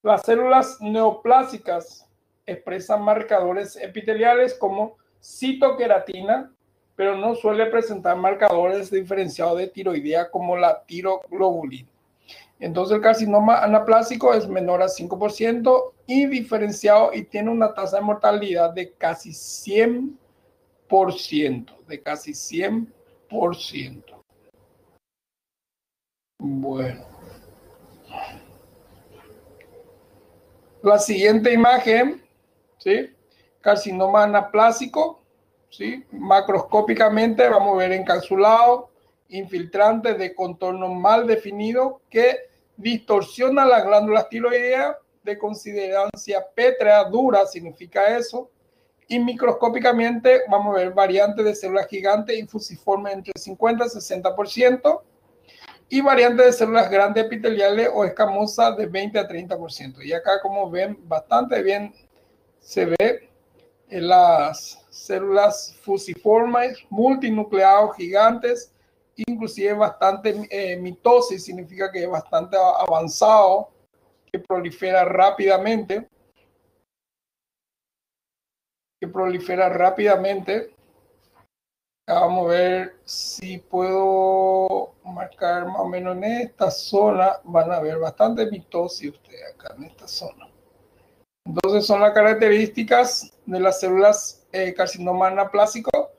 Las células neoplásicas expresan marcadores epiteliales como citoqueratina, pero no suele presentar marcadores diferenciados de tiroidea como la tiroglobulina. Entonces el carcinoma anaplásico es menor a 5% y diferenciado y tiene una tasa de mortalidad de casi 100%, de casi 100%. Bueno. La siguiente imagen, ¿sí? Carcinoma anaplásico, ¿sí? Macroscópicamente vamos a ver encapsulado, infiltrante de contorno mal definido que distorsiona las glándulas tiroideas de considerancia pétrea, dura, significa eso. Y microscópicamente vamos a ver variantes de células gigantes y fusiformes entre 50 y 60%. Y variantes de células grandes epiteliales o escamosas de 20 a 30%. Y acá, como ven, bastante bien se ve en las células fusiformes, multinucleados gigantes, inclusive bastante mitosis, significa que es bastante avanzado, que prolifera rápidamente. Vamos a ver si puedo marcar más o menos en esta zona. Van a ver bastante mitosis ustedes acá en esta zona. Entonces son las características de las células carcinoma anaplásico,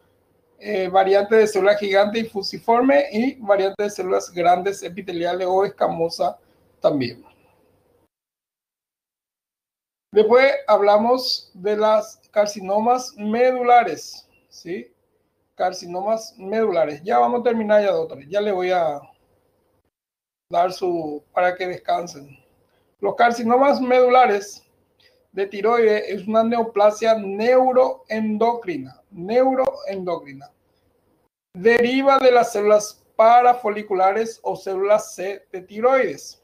variantes de células gigantes y fusiforme y variantes de células grandes epiteliales o escamosas también. Después hablamos de las carcinomas medulares, ¿sí? Carcinomas medulares. Ya vamos a terminar ya, doctor. Ya le voy a dar para que descansen. Los carcinomas medulares de tiroides es una neoplasia neuroendocrina. Deriva de las células parafoliculares o células C de tiroides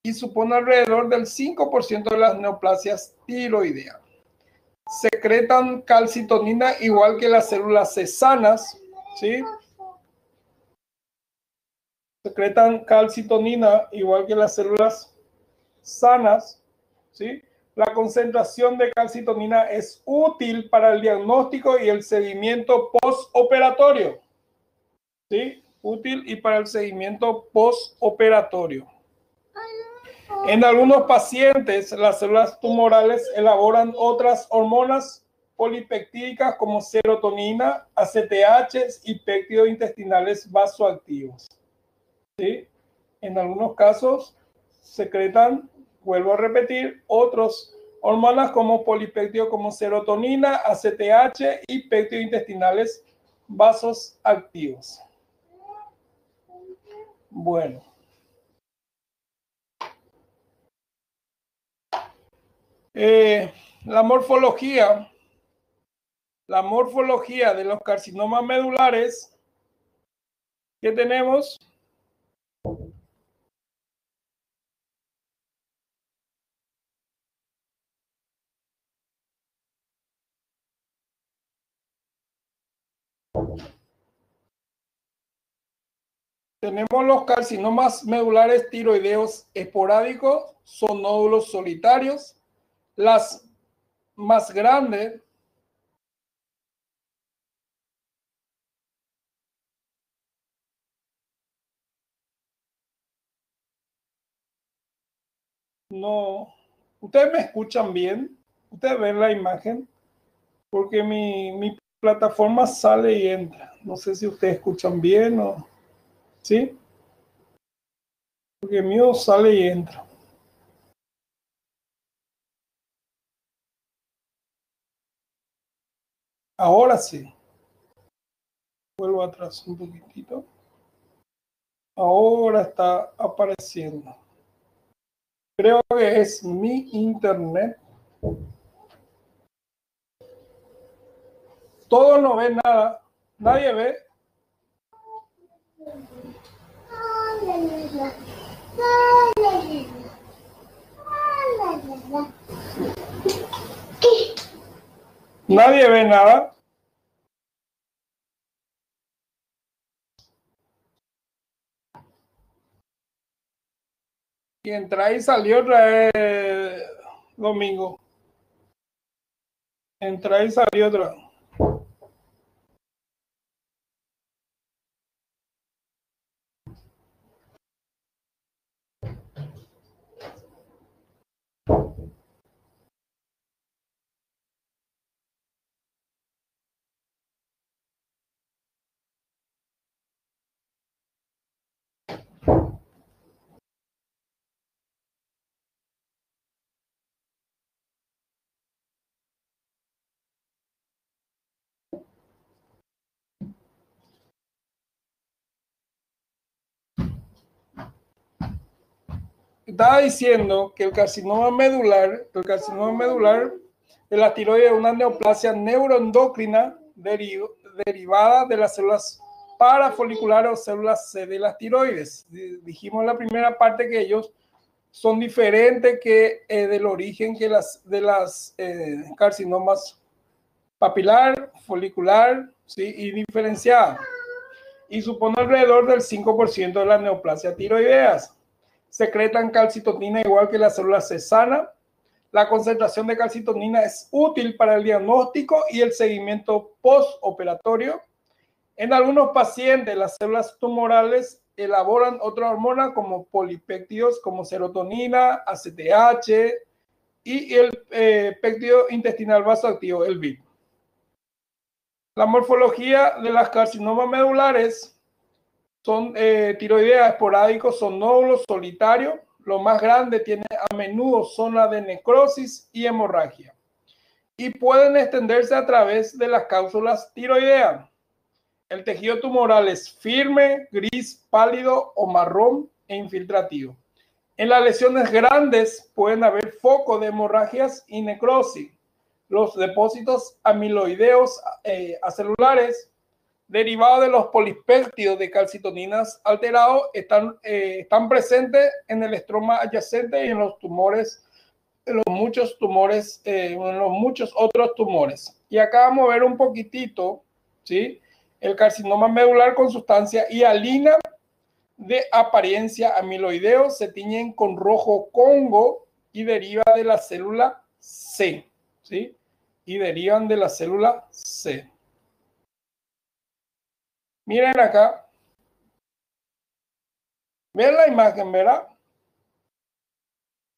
y supone alrededor del 5% de las neoplasias tiroideas. Secretan calcitonina igual que las células C sanas, ¿sí? Secretan calcitonina igual que las células sanas, ¿sí? La concentración de calcitonina es útil para el diagnóstico y el seguimiento postoperatorio, ¿sí? Útil y para el seguimiento postoperatorio. En algunos pacientes, las células tumorales elaboran otras hormonas polipeptídicas como serotonina, ACTH y péptidos intestinales vasoactivos. ¿Sí? En algunos casos secretan, vuelvo a repetir, otras hormonas como polipéptidos como serotonina, ACTH y péptidos intestinales vasoactivos. Bueno. La morfología de los carcinomas medulares que tenemos los carcinomas medulares tiroideos esporádicos, son nódulos solitarios. Las más grandes no. ¿Ustedes me escuchan bien? ¿Ustedes ven la imagen? Porque mi plataforma sale y entra. No sé si ustedes escuchan bien o... ¿Sí? Porque el mío sale y entra. Ahora sí. Vuelvo atrás un poquitito. Ahora está apareciendo. Creo que es mi internet. Todos no ven nada. Nadie ve. Nadie ve nada. Y entra y salió otra vez, Domingo. Entra y salió otra vez. Estaba diciendo que el carcinoma medular de la tiroides es una neoplasia neuroendocrina derivada de las células parafoliculares o células C de las tiroides. Dijimos en la primera parte que ellos son diferentes que del origen que de las carcinomas papilar, folicular, ¿sí? Y diferenciada. Y supone alrededor del 5% de las neoplasias tiroideas. Secretan calcitonina igual que la célula C sana. La concentración de calcitonina es útil para el diagnóstico y el seguimiento postoperatorio. En algunos pacientes, las células tumorales elaboran otra hormona como polipéptidos, como serotonina, ACTH y el péptido intestinal vasoactivo, el BIP. La morfología de las carcinomas medulares son tiroideas esporádicos, son nódulos solitarios. Lo más grande tiene a menudo zona de necrosis y hemorragia. Y pueden extenderse a través de las cápsulas tiroideas. El tejido tumoral es firme, gris, pálido o marrón e infiltrativo. En las lesiones grandes pueden haber focos de hemorragias y necrosis. Los depósitos amiloideos acelulares derivados de los polipéptidos de calcitoninas alterados están presentes en el estroma adyacente y en los tumores, en los muchos otros tumores. Y acá vamos a ver un poquitito, ¿sí? El carcinoma medular con sustancia hialina de apariencia amiloideo se tiñen con rojo congo y deriva de la célula C, ¿sí? Y derivan de la célula C. Miren acá. Miren la imagen, ¿verdad?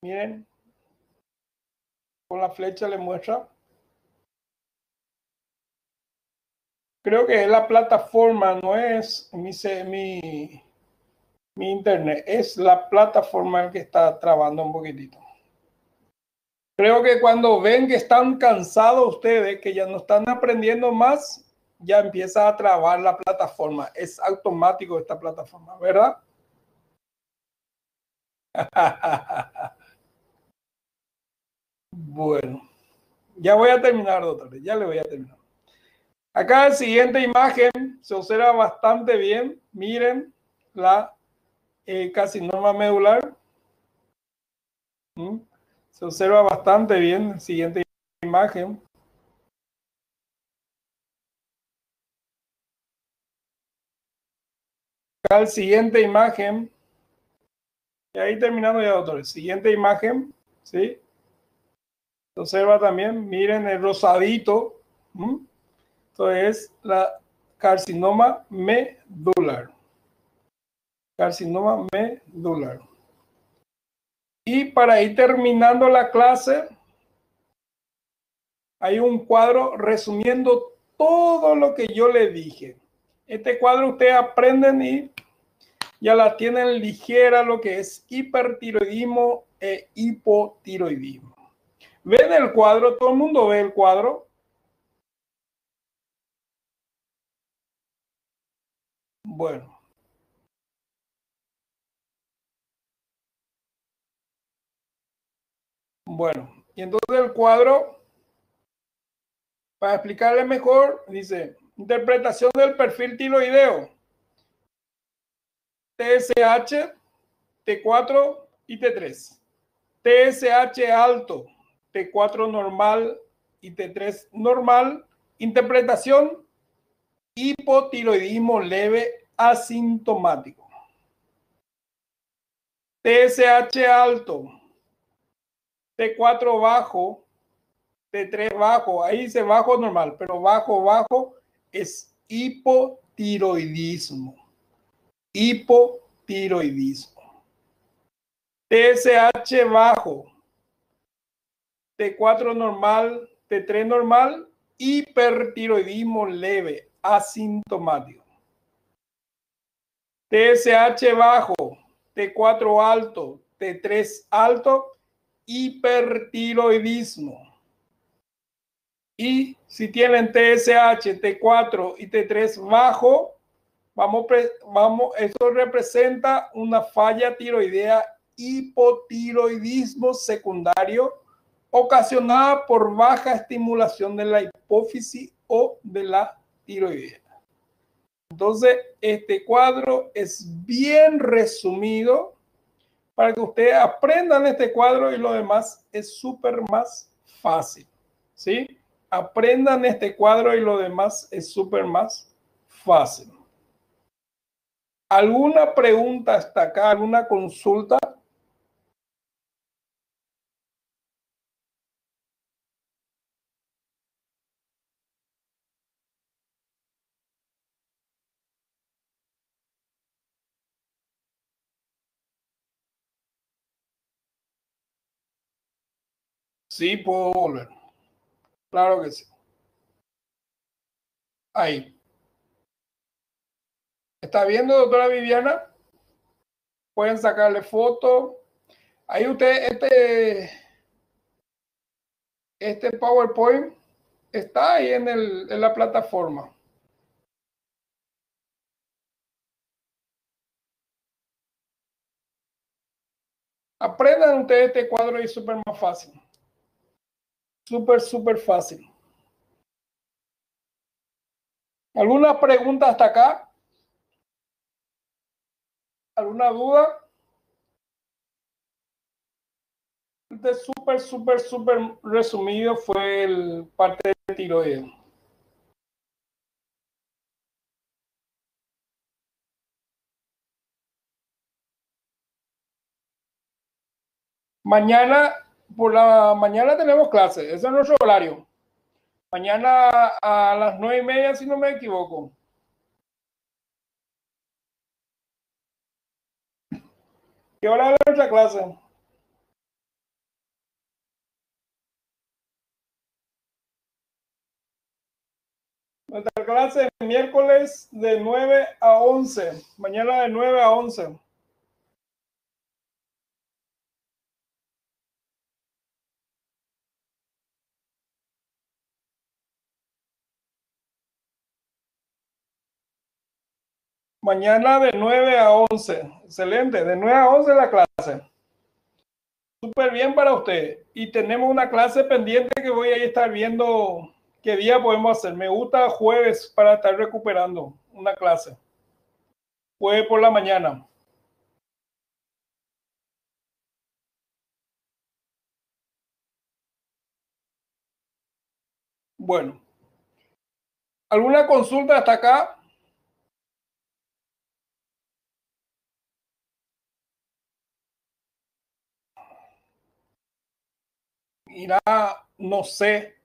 Miren. Con la flecha le muestra. Creo que es la plataforma, no es mi internet. Es la plataforma el que está trabando un poquitito. Creo que cuando ven que están cansados ustedes, que ya no están aprendiendo más, ya empieza a trabar la plataforma. Es automático esta plataforma, ¿verdad? Bueno, ya voy a terminar, doctor. Ya le voy a terminar. Acá en la siguiente imagen se observa bastante bien. Miren la carcinoma medular. Se observa bastante bien. Siguiente imagen. Acá la siguiente imagen. Y ahí terminando ya, doctor. Siguiente imagen. ¿Sí? Se observa también. Miren el rosadito. Esto es la carcinoma medular. Carcinoma medular. Y para ir terminando la clase, hay un cuadro resumiendo todo lo que yo le dije. Este cuadro ustedes aprenden y ya la tienen ligera lo que es hipertiroidismo e hipotiroidismo. ¿Ven el cuadro? ¿Todo el mundo ve el cuadro? Bueno. Bueno, y entonces el cuadro, para explicarle mejor, dice, interpretación del perfil tiroideo. TSH T4 y T3. TSH alto, T4 normal y T3 normal. Interpretación: hipotiroidismo leve asintomático. TSH alto, T4 bajo, T3 bajo, ahí dice bajo normal, pero bajo es hipotiroidismo. Hipotiroidismo. TSH bajo, T4 normal, T3 normal, hipertiroidismo leve, asintomático. TSH bajo, T4 alto, T3 alto, hipertiroidismo. Y si tienen TSH, T4 y T3 bajo, eso representa una falla tiroidea, hipotiroidismo secundario, ocasionada por baja estimulación de la hipófisis o de la tiroidea. Entonces, este cuadro es bien resumido para que ustedes aprendan este cuadro y lo demás es súper más fácil, ¿sí? Aprendan este cuadro y lo demás es súper más fácil. ¿Alguna pregunta hasta acá? ¿Alguna consulta? Sí, puedo volver. Claro que sí. Ahí. ¿Está viendo, doctora Viviana? Pueden sacarle foto. Ahí usted, este PowerPoint está ahí en la plataforma. Aprendan ustedes este cuadro y es súper más fácil. Súper fácil. ¿Alguna pregunta hasta acá? ¿Alguna duda? Este súper resumido fue el parte de tiroides. Mañana, por la mañana tenemos clase. Ese es nuestro horario. Mañana a las 9:30, si no me equivoco. ¿Qué hora es nuestra clase? Nuestra clase es miércoles de 9 a 11. Mañana de 9 a 11. Mañana de 9 a 11. Excelente. De 9 a 11 la clase. Súper bien para usted. Y tenemos una clase pendiente que voy a estar viendo qué día podemos hacer. Me gusta jueves para estar recuperando una clase. Jueves por la mañana. Bueno. ¿Alguna consulta hasta acá? Mira, no sé.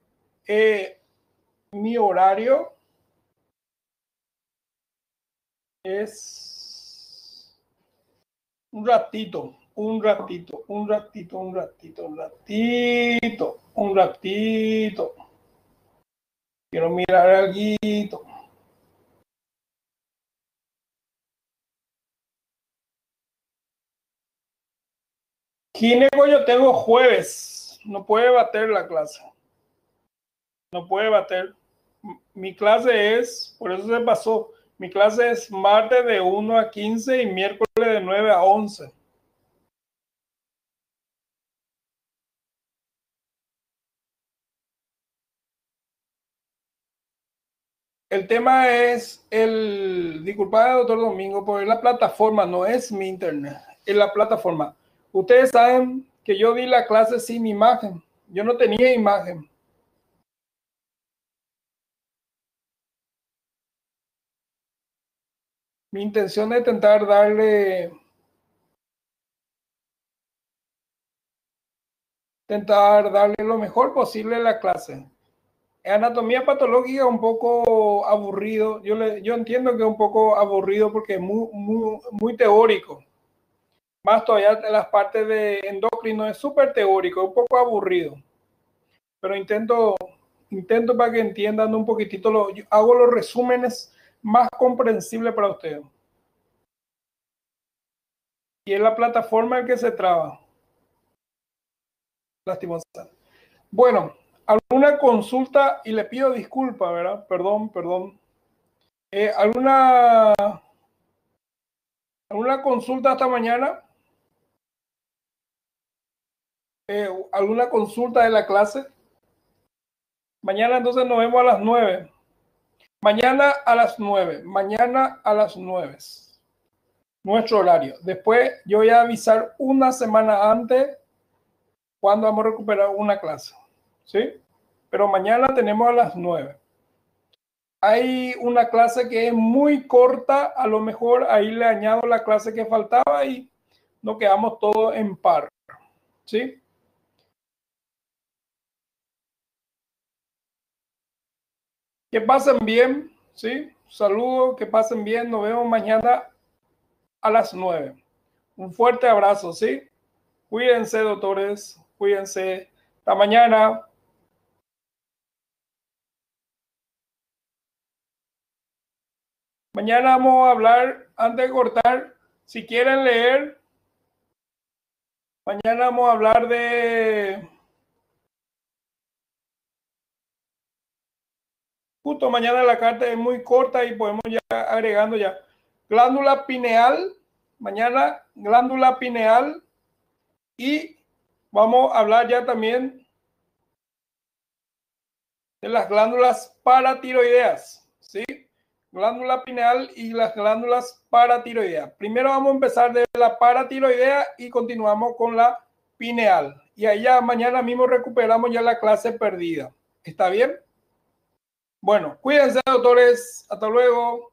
Mi horario es un ratito. Quiero mirar algo. Gineco yo tengo jueves. No puede bater la clase. No puede bater. Mi clase es, por eso se pasó. Mi clase es martes de 1 a 15 y miércoles de 9 a 11. El tema es disculpa, doctor Domingo, porque la plataforma no es mi internet. en la plataforma. Ustedes saben que yo di la clase sin imagen. Yo no tenía imagen. Mi intención es intentar darle lo mejor posible a la clase. Anatomía patológica es un poco aburrido. Yo entiendo que es un poco aburrido porque es muy teórico. Más todavía las partes de endocrino es súper teórico, un poco aburrido. Pero intento para que entiendan un poquitito, hago los resúmenes más comprensibles para ustedes. Y es la plataforma en que se traba. Lastimosa. Bueno, alguna consulta, y le pido disculpas, ¿verdad? Perdón. ¿Alguna consulta esta mañana? ¿Alguna consulta de la clase? Mañana entonces nos vemos a las 9. Mañana a las 9. Mañana a las 9. Nuestro horario. Después yo voy a avisar una semana antes cuando vamos a recuperar una clase. ¿Sí? Pero mañana tenemos a las 9. Hay una clase que es muy corta, a lo mejor ahí le añado la clase que faltaba y nos quedamos todos en par. ¿Sí? Que pasen bien, ¿sí? Saludos, que pasen bien. Nos vemos mañana a las 9. Un fuerte abrazo, ¿sí? Cuídense, doctores. Cuídense. Hasta mañana. Mañana vamos a hablar, antes de cortar, si quieren leer, mañana vamos a hablar de... Justo mañana la carta es muy corta y podemos ya agregando ya. Glándula pineal, mañana glándula pineal, y vamos a hablar ya también de las glándulas paratiroideas, ¿sí? Glándula pineal y las glándulas paratiroideas. Primero vamos a empezar de la paratiroidea y continuamos con la pineal. Y ahí ya mañana mismo recuperamos ya la clase perdida. ¿Está bien? Bueno, cuídense, doctores. Hasta luego.